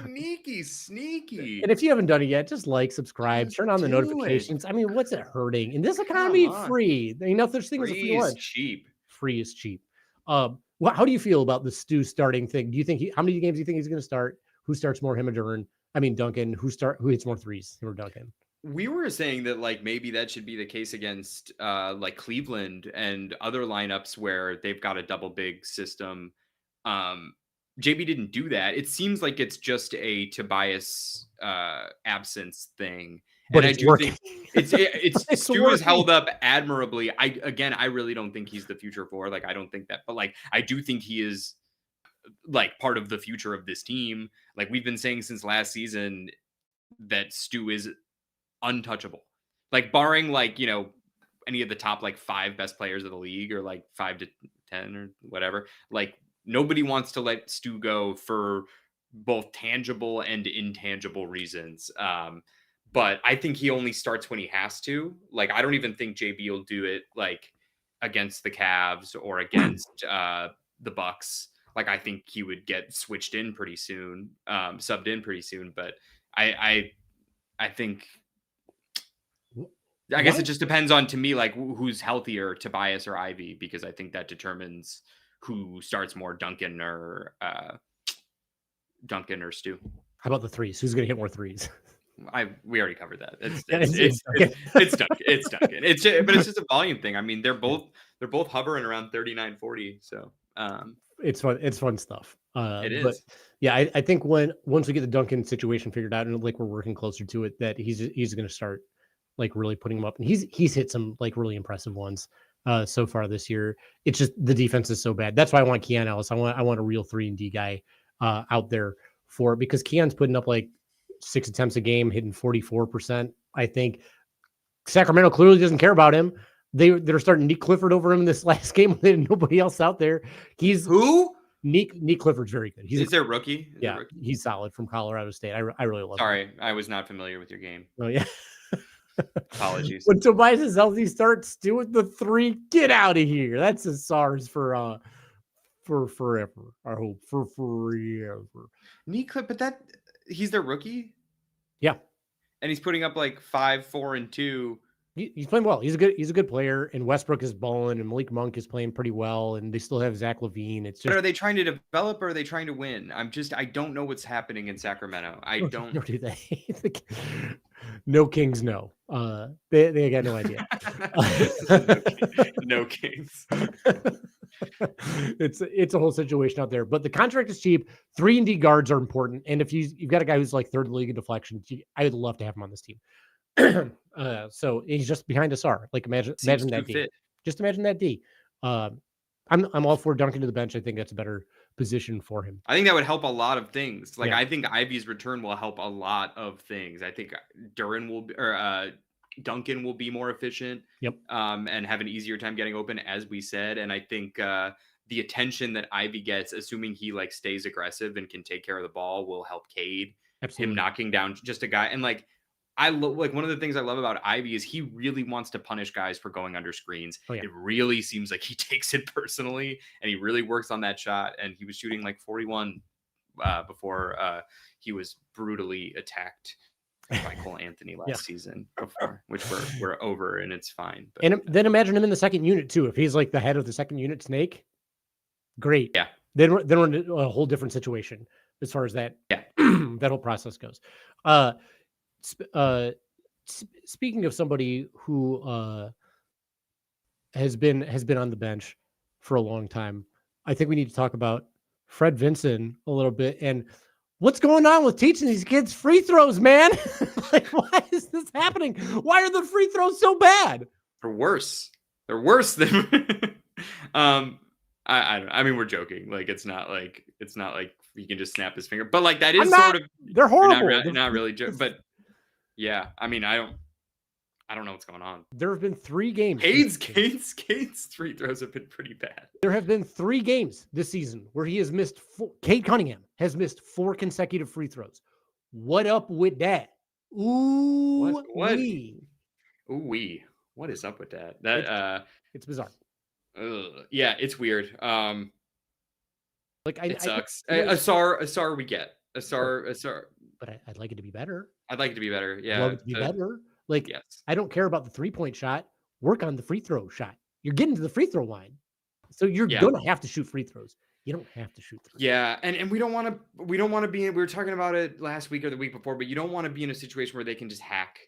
You sneaky. And if you haven't done it yet, just like, subscribe, turn on the notifications. I mean, what's it hurting? In this economy, free. You know, if there's things free is cheap. Free is cheap. How do you feel about the Stu starting thing? Do you think how many games do you think he's going to start? Who starts more, him or Duren? I mean, Duncan. Who hits more threes, him or Duncan? We were saying that like maybe that should be the case against like Cleveland and other lineups where they've got a double big system. JB didn't do that. It seems like it's just a Tobias absence thing. But and it's I do working. think Stu has held up admirably. I really don't think he's the future for. Like, I don't think that, but like, I do think he is like part of the future of this team. Like we've been saying since last season that Stu is untouchable. Like barring like, you know, any of the top like 5 best players of the league or like 5 to 10 or whatever. Like nobody wants to let Stu go for both tangible and intangible reasons. But I think he only starts when he has to. Like, I don't even think JB will do it like against the Cavs or against the Bucks. Like, I think he would get switched in pretty soon, subbed in pretty soon. But I think, I guess it just depends on, to me, like who's healthier, Tobias or Ivy, because I think that determines who starts more, Duncan or Stu. How about the threes? Who's going to hit more threes? We already covered that. It's Duncan. It's Duncan. But it's just a volume thing. I mean, they're both hovering around 39-40. So it's fun. It's fun stuff. It But is. yeah, I think once we get the Duncan situation figured out and like we're working closer to it, that he's going to start like really putting him up, and he's hit some like really impressive ones so far this year. It's just the defense is so bad. That's why I want Keon Ellis. I want a real 3-and-D guy out there for it, because Keon's putting up like 6 attempts a game, hitting 44%. I think Sacramento clearly doesn't care about him. They're starting Nick Clifford over him in this last game. They had nobody else out there. He's Who? Nick Clifford's very good. Is their rookie? Yeah, he's solid from Colorado State. I really love him. Sorry, I was not familiar with your game. Oh yeah. Apologies. When Tobias is healthy, start Stewart the 3. Get out of here. That's a SARS for forever. I hope for forever. Nick Clifford, but he's their rookie? Yeah. And he's putting up like 5, 4, and 2. He's playing well. He's a good player, and Westbrook is balling, and Malik Monk is playing pretty well, and they still have Zach LaVine. It's just, but are they trying to develop or are they trying to win? I don't know what's happening in Sacramento. Nor do they. No Kings, no. They got no idea. No Kings. It's a whole situation out there, but the contract is cheap. 3-and-D guards are important, and if you've got a guy who's like third in the league in deflection, I would love to have him on this team. So he's just behind Ausar. Like imagine that D. Fit. Just imagine that D. I'm all for Duncan to the bench. I think that's a better position for him. I think that would help a lot of things. Like Yeah. I think Ivy's return will help a lot of things. I think Duren Duncan will be more efficient. Yep. And have an easier time getting open, as we said. And I think the attention that Ivy gets, assuming he like stays aggressive and can take care of the ball, will help Cade. Absolutely. Him knocking down just a guy. And like one of the things I love about Ivy is he really wants to punish guys for going under screens. Oh, yeah. It really seems like he takes it personally, and he really works on that shot. And he was shooting like 41 before he was brutally attacked by Cole Anthony last season, before, which we're over, and it's fine. But, and then imagine him in the second unit too. If he's like the head of the second unit snake, great. Yeah. Then we're in a whole different situation as far as that that whole process goes. Speaking of somebody who has been on the bench for a long time, I think we need to talk about Fred Vinson a little bit and what's going on with teaching these kids free throws, man. Like, why is this happening? Why are the free throws so bad? They're worse. They're worse than I mean, we're joking. Like it's not like he can just snap his finger, but like that is sort of, they're horrible. Not really but yeah, I mean, I don't know what's going on. There have been 3 games. Cade's free throws have been pretty bad. There have been 3 games this season where he has missed Cade Cunningham has missed 4 consecutive free throws. What up with that? Ooh, what? Ooh, what is up with that? That it's bizarre. Yeah, it's weird. Like it sucks. Ausar we get. Ausar. But I'd like it to be better. I'd like it to be better. Yeah. I'd love it to be better. Like, yes. I don't care about the 3-point shot. Work on the free throw shot. You're getting to the free throw line. So you're going to have to shoot free throws. You don't have to shoot through. Yeah. And we don't want to be we were talking about it last week or the week before, but you don't want to be in a situation where they can just hack.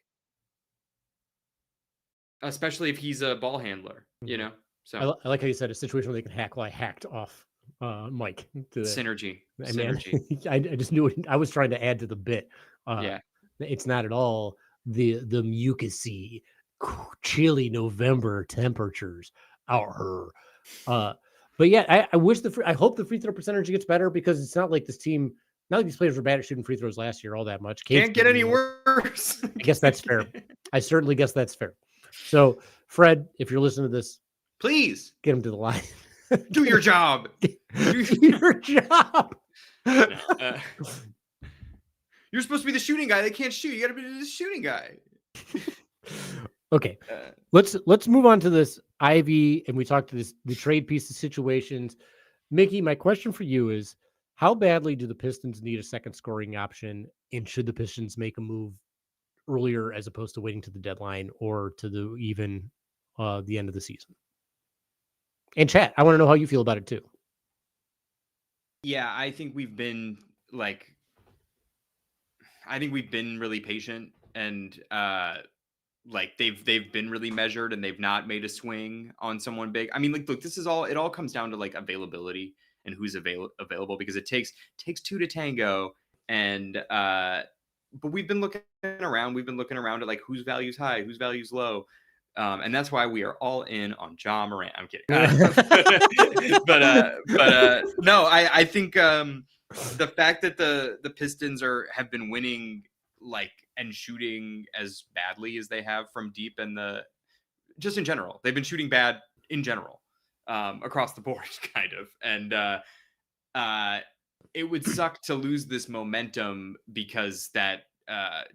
Especially if he's a ball handler, you know? So I like how you said a situation where they can hack. Well, I hacked off Mike. To Synergy. I just knew it. I was trying to add to the bit. It's not at all the mucusy, chilly November temperatures out here. But yeah, I hope the free throw percentage gets better, because it's not like this team, not like these players were bad at shooting free throws last year all that much. Can't get any worse. I guess that's fair. I certainly guess that's fair. So Fred, if you're listening to this, please get him to the line. Do your job. Do your job. No, you're supposed to be the shooting guy. They can't shoot. You got to be the shooting guy. Okay, let's move on to this Ivy, and we talked to the trade piece of situations. Mickey, my question for you is, how badly do the Pistons need a second scoring option, and should the Pistons make a move earlier as opposed to waiting to the deadline or to the end of the season? And chat, I want to know how you feel about it too. Yeah, I think we've been really patient, and they've been really measured, and they've not made a swing on someone big. I mean, look, it all comes down to availability and who's available, because it takes two to tango. And but we've been looking around. We've been looking around at like whose value's high, whose value's low. And that's why we are all in on Ja Morant. I'm kidding. But no, I think the fact that the Pistons have been winning like and shooting as badly as they have from deep, and just in general, they've been shooting bad in general across the board, kind of. And it would suck to lose this momentum, because that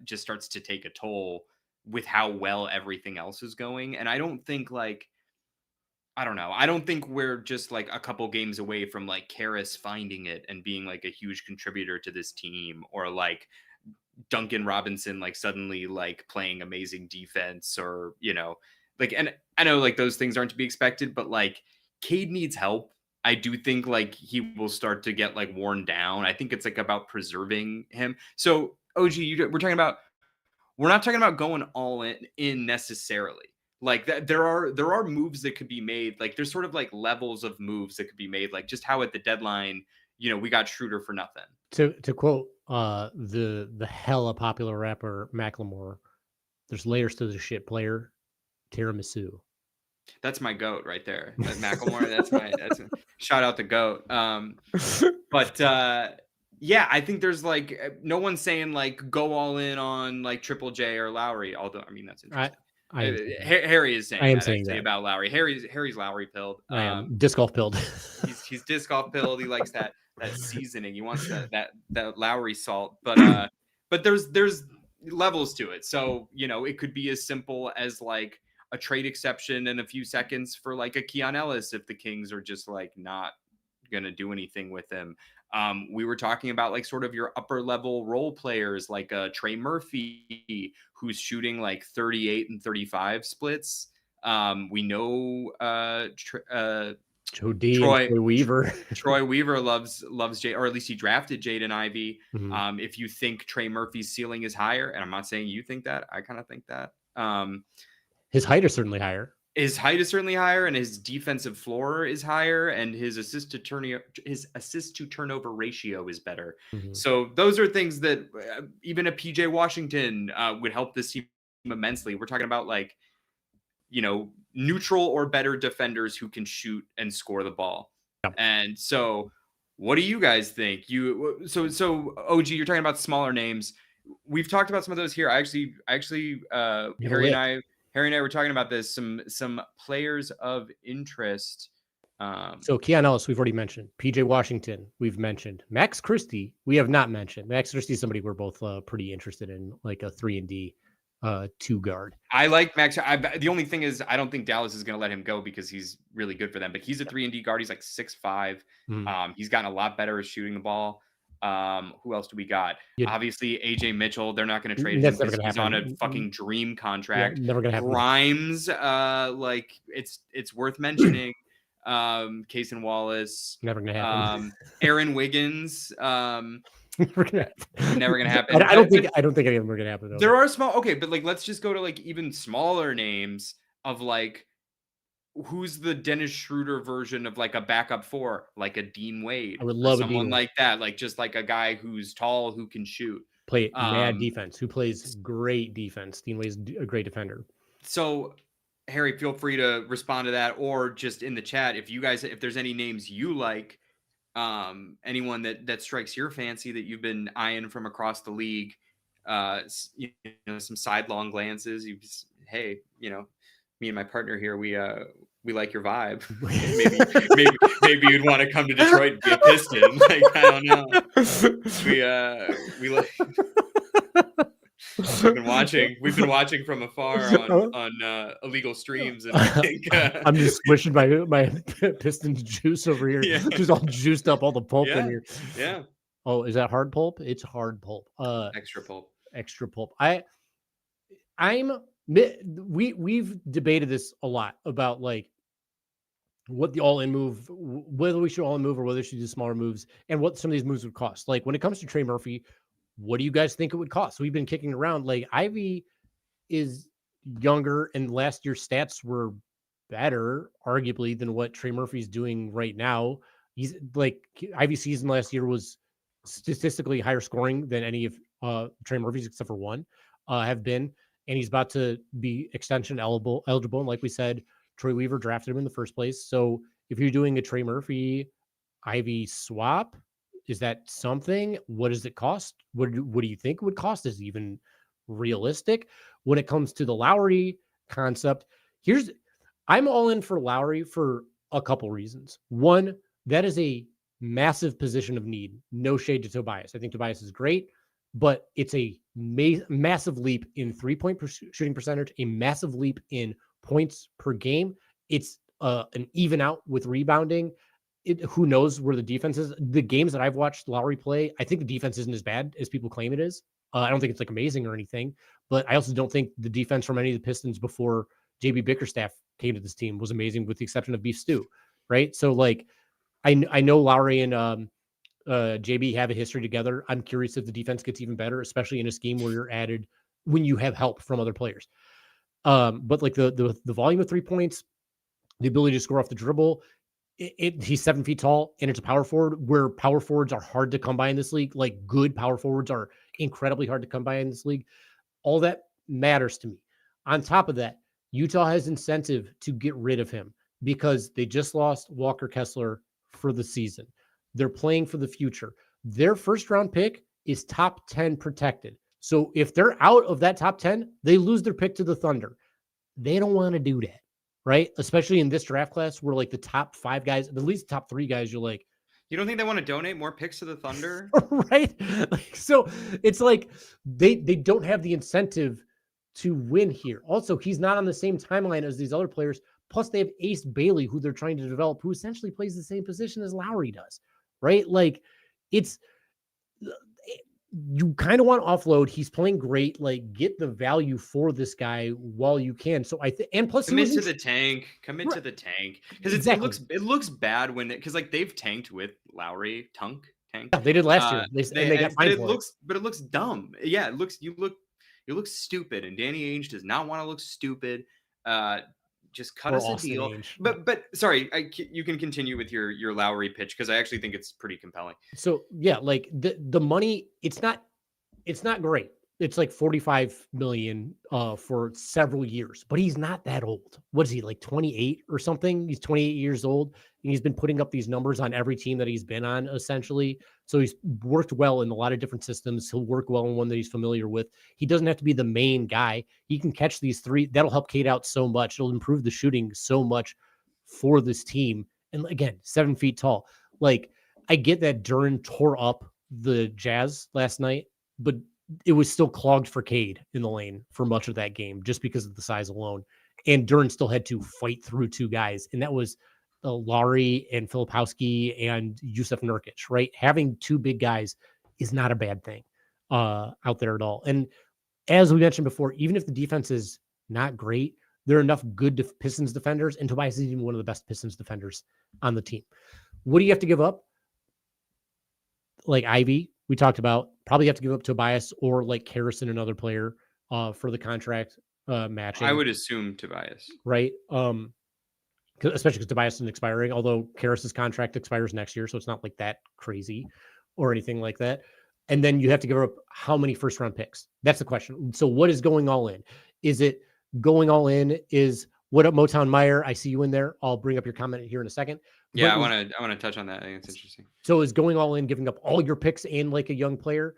just starts to take a toll with how well everything else is going. And I don't think I don't think we're just like a couple games away from like Karras finding it and being like a huge contributor to this team, or like Duncan Robinson like suddenly like playing amazing defense, or like, and I know like those things aren't to be expected, but like Cade needs help. I do think like he will start to get like worn down. I think it's like about preserving him. So OG, we're not talking about going all in necessarily. Like that, there are moves that could be made. Like there's sort of like levels of moves that could be made. Like just how at the deadline, we got Schroeder for nothing. To quote the hella popular rapper Macklemore, there's layers to the shit, player. Tiramisu. That's my goat right there. That Macklemore. that's shout out the goat. But yeah, I think there's like no one's saying like go all in on like Triple J or Lowry. Although I mean that's interesting. Harry is saying that about Lowry. Harry's Lowry pilled. I am disc golf pilled. he's disc golf pilled. He likes that seasoning. He wants that Lowry salt. But there's levels to it. So it could be as simple as like a trade exception in a few seconds for like a Keon Ellis if the Kings are just like not gonna do anything with him. We were talking about like sort of your upper level role players like Trey Murphy, who's shooting like 38 and 35 splits. We know Troy Weaver. Troy Weaver loves Jay, or at least he drafted Jaden Ivey. Mm-hmm. If you think Trey Murphy's ceiling is higher, and I'm not saying you think that, I kind of think that. His height is certainly higher. His height is certainly higher, and his defensive floor is higher, and his assist to turnover ratio is better. Mm-hmm. So those are things that even a PJ Washington would help this team immensely. We're talking about like, neutral or better defenders who can shoot and score the ball. Yeah. And so what do you guys think? So OG, you're talking about smaller names. We've talked about some of those here. Harry and I were talking about this, some players of interest. So Keon Ellis, we've already mentioned. PJ Washington, we've mentioned. Max Christie, we have not mentioned. Max Christie is somebody we're both pretty interested in, like a 3-and-D 2 guard. I like Max. The only thing is I don't think Dallas is going to let him go because he's really good for them. But he's a 3-and-D guard. He's like 6'5". He's gotten a lot better at shooting the ball. Who else do we got? Obviously AJ Mitchell. They're not going to trade him because he's on a fucking dream contract. Never going to happen. Grimes, like it's worth mentioning. Case and Wallace. Never going to happen. Aaron Wiggins. Never gonna happen. I don't think any of them are gonna happen. Though. There are small. Okay, but like let's just go to like even smaller names of like who's the Dennis Schroeder version of like a backup 4, like a Dean Wade. I would love someone like that, like just like a guy who's tall who can shoot, play mad defense, who plays great defense. Dean Wade's a great defender. So Harry, feel free to respond to that, or just in the chat if there's any names you like. Anyone that strikes your fancy that you've been eyeing from across the league, some sidelong glances. Hey, me and my partner here, we like your vibe. maybe you'd want to come to Detroit and be a Piston. Like, I don't know. We like. We've been watching from afar on illegal streams, and I think I'm just squishing my Pistons juice over here. Yeah. Just all juiced up, all the pulp in here. Yeah. Oh, is that hard pulp? It's hard pulp. Extra pulp. Extra pulp. We've debated this a lot about like what the all-in move, whether we should all-in move or whether we should do smaller moves, and what some of these moves would cost. Like when it comes to Trey Murphy, what do you guys think it would cost? So we've been kicking around. Like Ivy is younger, and last year's stats were better, arguably, than what Trey Murphy's doing right now. He's like Ivy season last year was statistically higher scoring than any of Trey Murphy's except for one have been. And he's about to be extension eligible. And like we said, Troy Weaver drafted him in the first place. So if you're doing a Trey Murphy Ivy swap, is that something? What does it cost? What do you think it would cost? Is it even realistic? When it comes to the Lowry concept, I'm all in for Lowry for a couple reasons. One, that is a massive position of need. No shade to Tobias. I think Tobias is great, but it's a massive leap in 3-point shooting percentage, a massive leap in points per game. It's an even out with rebounding. Who knows where the defense is? The games that I've watched Lowry play, I think the defense isn't as bad as people claim it is. I don't think it's like amazing or anything, but I also don't think the defense from any of the Pistons before JB Bickerstaff came to this team was amazing, with the exception of Beef Stew, right? So like, I know Lowry and JB have a history together. I'm curious if the defense gets even better, especially in a scheme where you're added when you have help from other players. But like the volume of 3 points, the ability to score off the dribble, he's 7 feet tall and it's a power forward, where power forwards are hard to come by in this league. Like good power forwards are incredibly hard to come by in this league. All that matters to me. On top of that, Utah has incentive to get rid of him because they just lost Walker Kessler for the season. They're playing for the future. Their first round pick is top 10 protected. So if they're out of that top 10, they lose their pick to the Thunder. They don't want to do that, right? Especially in this draft class where like the top 5 guys, at least the top 3 guys, you're like, you don't think they want to donate more picks to the Thunder? Right? Like, so it's like they don't have the incentive to win here. Also, he's not on the same timeline as these other players. Plus, they have Ace Bailey, who they're trying to develop, who essentially plays the same position as Lowry does, right? Like, you kind of want to offload. He's playing great. Like, get the value for this guy while you can. So and plus, commit to the tank. Commit to the tank, because exactly. it looks bad when because like they've tanked with Lowry. Tank. Yeah, they did last year. They got fined for it. But it looks dumb. Yeah, you look stupid, and Danny Ainge does not want to look stupid. Just cut us a deal. But sorry, you can continue with your Lowry pitch, because I actually think it's pretty compelling. So yeah, like the money, it's not great. It's like $45 million for several years, but he's not that old. What is he, like 28 or something? He's 28 years old, and he's been putting up these numbers on every team that he's been on, essentially. So he's worked well in a lot of different systems. He'll work well in one that he's familiar with. He doesn't have to be the main guy. He can catch these 3. That'll help Cade out so much. It'll improve the shooting so much for this team. And again, 7 feet tall. Like, I get that Duren tore up the Jazz last night, but it was still clogged for Cade in the lane for much of that game, just because of the size alone. And Duren still had to fight through 2 guys. And that was Lowry and Filipowski and Yusuf Nurkic, right? Having 2 big guys is not a bad thing out there at all. And as we mentioned before, even if the defense is not great, there are enough good Pistons defenders, and Tobias is even one of the best Pistons defenders on the team. What do you have to give up? Like Ivy, we talked about, probably have to give up Tobias, or like Harrison, another player for the contract matching. I would assume Tobias, right? Especially because Tobias isn't expiring, although Harris's contract expires next year, so it's not like that crazy or anything like that. And then you have to give up how many first round picks? That's the question. So what is going all in? Is it going all in? Is what up, Motown Meyer? I see you in there. I'll bring up your comment here in a second. Yeah, but I want to touch on that. I think it's interesting. So is going all in, giving up all your picks and like a young player?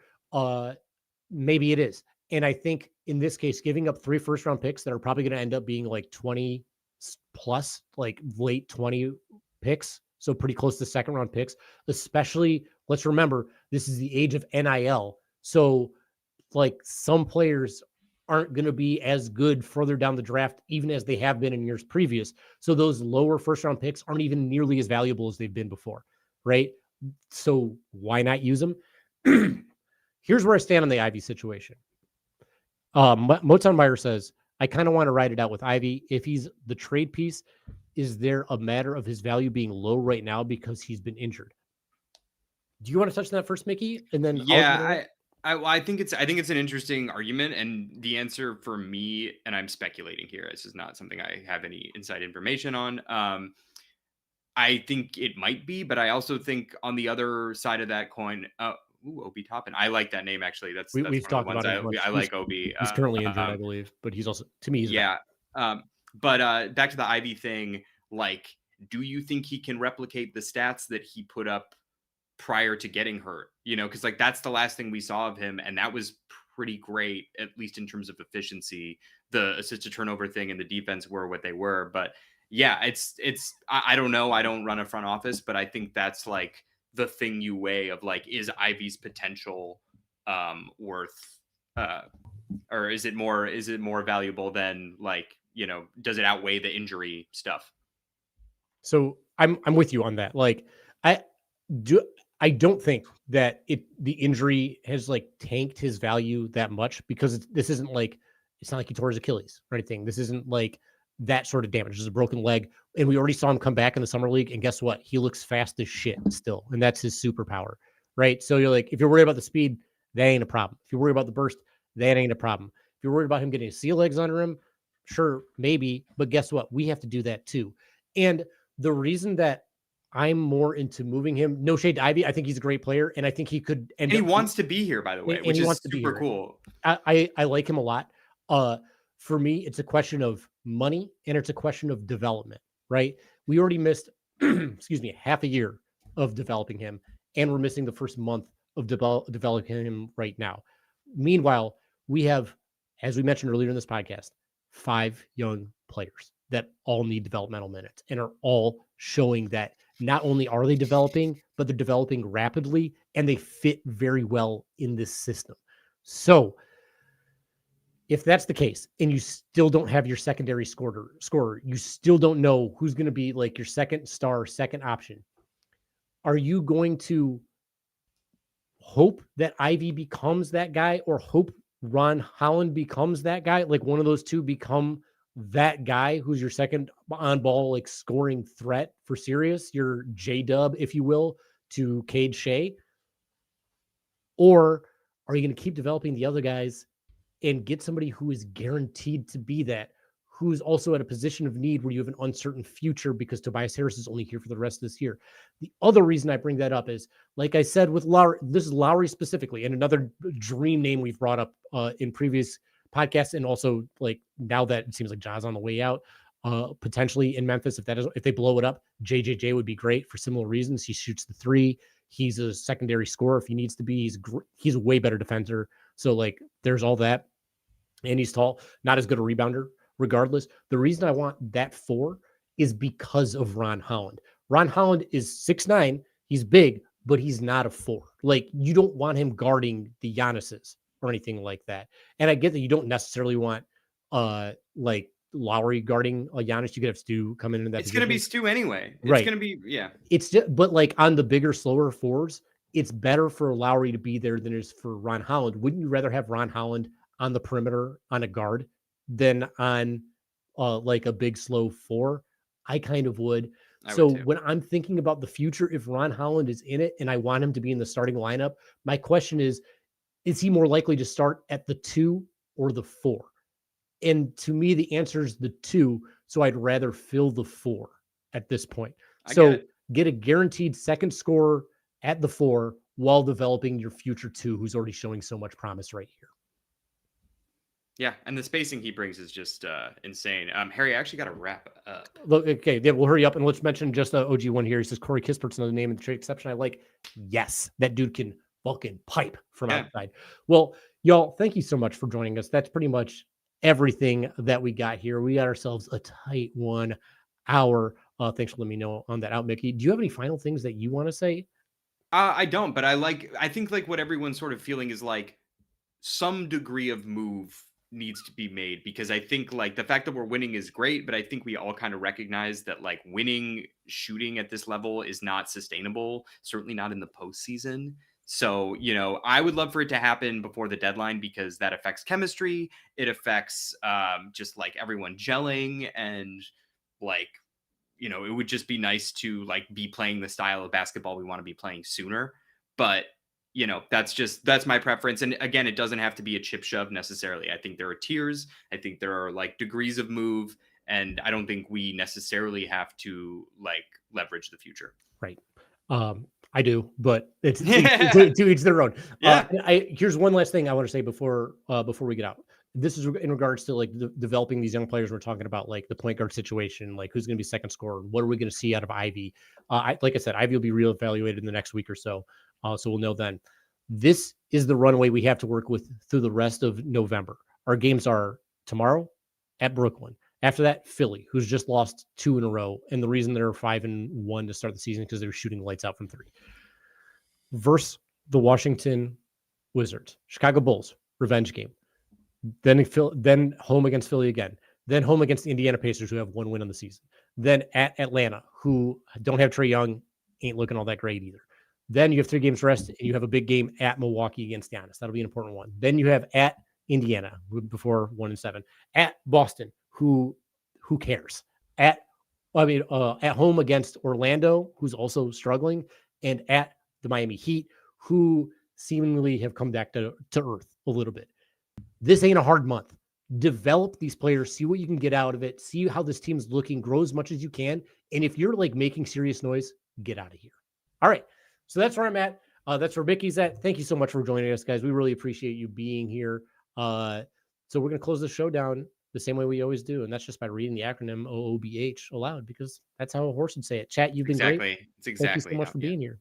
Maybe it is. And I think in this case, giving up 3 first round picks that are probably going to end up being like 20 plus, like late 20 picks. So pretty close to second round picks, especially, let's remember, this is the age of NIL. So like some players aren't going to be as good further down the draft, even as they have been in years previous. So those lower first round picks aren't even nearly as valuable as they've been before. Right. So why not use them? Here's where I stand on the Ivy situation. Motown Meyer says, I kind of want to ride it out with Ivy. If he's the trade piece, is there a matter of his value being low right now because he's been injured? Do you want to touch on that first, Mickey? And then I think it's an interesting argument, and the answer for me, and I'm speculating here, this is not something I have any inside information on. I think it might be, but I also think on the other side of that coin, Obi Toppin. I like that name actually. That's We've one of the talked ones about it a bunch. I like Obi. He's currently injured, I believe, but he's also, to me, he's yeah. But back to the Ivy thing, like, do you think he can replicate the stats that he put up prior to getting hurt? You know, because like that's the last thing we saw of him, and that was pretty great, at least in terms of efficiency. The assist to turnover thing and the defense were what they were, but yeah, it's I don't know. I don't run a front office, but I think that's like the thing you weigh of like, is Ivy's potential worth or is it more valuable than, like, you know, does it outweigh the injury stuff? So I'm with you on that. Like I don't think that the injury has like tanked his value that much, because this isn't like, it's not like he tore his Achilles or anything. This isn't like that sort of damage. It's a broken leg. And we already saw him come back in the summer league. And guess what? He looks fast as shit still. And that's his superpower, right? So you're like, if you're worried about the speed, that ain't a problem. If you're worried about the burst, that ain't a problem. If you're worried about him getting sea legs under him, sure, maybe. But guess what? We have to do that too. And the reason that I'm more into moving him, no shade to Ivy, I think he's a great player. And I think he could end and he up, wants to be here, by the way, which is super cool. I like him a lot. For me, it's a question of money and it's a question of development, right? We already missed, excuse me, half a year of developing him, and we're missing the first month of developing him right now. Meanwhile, we have, as we mentioned earlier in this podcast, 5 young players that all need developmental minutes and are all showing that not only are they developing, but they're developing rapidly and they fit very well in this system. So if that's the case, and you still don't have your secondary scorer, you still don't know who's going to be like your second star, second option. Are you going to hope that Ivy becomes that guy, or hope Ron Holland becomes that guy? Like one of those two become that guy who's your second on ball, like scoring threat for serious, your J-Dub, if you will, to Cade Shea? Or are you going to keep developing the other guys and get somebody who is guaranteed to be that, who's also at a position of need where you have an uncertain future because Tobias Harris is only here for the rest of this year? The other reason I bring that up is, like I said, with Lowry, this is Lowry specifically, and another dream name we've brought up in previous podcasts, and also like now that it seems like Ja's on the way out, potentially in Memphis, if they blow it up, JJJ would be great for similar reasons. He shoots the three. He's a secondary scorer if he needs to be. He's a way better defender. So like there's all that. And he's tall, not as good a rebounder regardless. The reason I want that 4 is because of Ron Holland. Ron Holland is 6'9". He's big, but he's not a 4. Like you don't want him guarding the Giannis's or anything like that. And I get that you don't necessarily want like Lowry guarding a Giannis. You could have Stu come in that. It's going to be Stu anyway. It's right. going to be, yeah. It's just, but like on the bigger, slower 4s, it's better for Lowry to be there than it is for Ron Holland. Wouldn't you rather have Ron Holland on the perimeter on a guard than on like a big slow 4? I kind of would. So when I'm thinking about the future, if Ron Holland is in it and I want him to be in the starting lineup, my question is he more likely to start at the 2 or the 4? And to me, the answer is the 2. So I'd rather fill the 4 at this point. So get a guaranteed second scorer at the 4 while developing your future 2, who's already showing so much promise right here. Yeah, and the spacing he brings is just insane. Harry, I actually got to wrap up. Look, okay, yeah, we'll hurry up and let's mention just OG one here. He says Corey Kispert's another name in the trade exception. I like, yes, that dude can fucking pipe from outside. Well, y'all, thank you so much for joining us. That's pretty much everything that we got here. We got ourselves a tight 1 hour. Thanks for letting me know on that out, Mickey. Do you have any final things that you want to say? I don't, but I think like what everyone's sort of feeling is like some degree of move needs to be made, because I think like the fact that we're winning is great, but I think we all kind of recognize that like winning shooting at this level is not sustainable, certainly not in the postseason. So, you know, I would love for it to happen before the deadline, because that affects chemistry. It affects just like everyone gelling, and like, you know, it would just be nice to like be playing the style of basketball we want to be playing sooner. But you know, that's my preference. And again, it doesn't have to be a chip shove necessarily. I think there are tiers. I think there are like degrees of move. And I don't think we necessarily have to like leverage the future. Right. I do, but it's to each their own. Yeah. Here's one last thing I want to say before we get out. This is in regards to like developing these young players. We're talking about like the point guard situation, like who's going to be second scorer. What are we going to see out of Ivy? Like I said, Ivy will be reevaluated in the next week or so. So we'll know then. This is the runway we have to work with through the rest of November. Our games are tomorrow at Brooklyn. After that, Philly, who's just lost 2 in a row. And the reason they're 5-1 to start the season because they were shooting lights out from 3. Versus the Washington Wizards. Chicago Bulls, revenge game. Then home against Philly again. Then home against the Indiana Pacers, who have 1 win on the season. Then at Atlanta, who don't have Trae Young, ain't looking all that great either. Then you have 3 games rest, and you have a big game at Milwaukee against Giannis. That'll be an important one. Then you have at Indiana before 1-7. At Boston, who cares? At home against Orlando, who's also struggling, and at the Miami Heat, who seemingly have come back to earth a little bit. This ain't a hard month. Develop these players, see what you can get out of it, see how this team's looking, grow as much as you can. And if you're like making serious noise, get out of here. All right. So that's where I'm at. That's where Mickey's at. Thank you so much for joining us, guys. We really appreciate you being here. So we're going to close the show down the same way we always do. And that's just by reading the acronym OOBH aloud, because that's how a horse would say it. Chat, you've been great. It's exactly. Thank you so much for being here.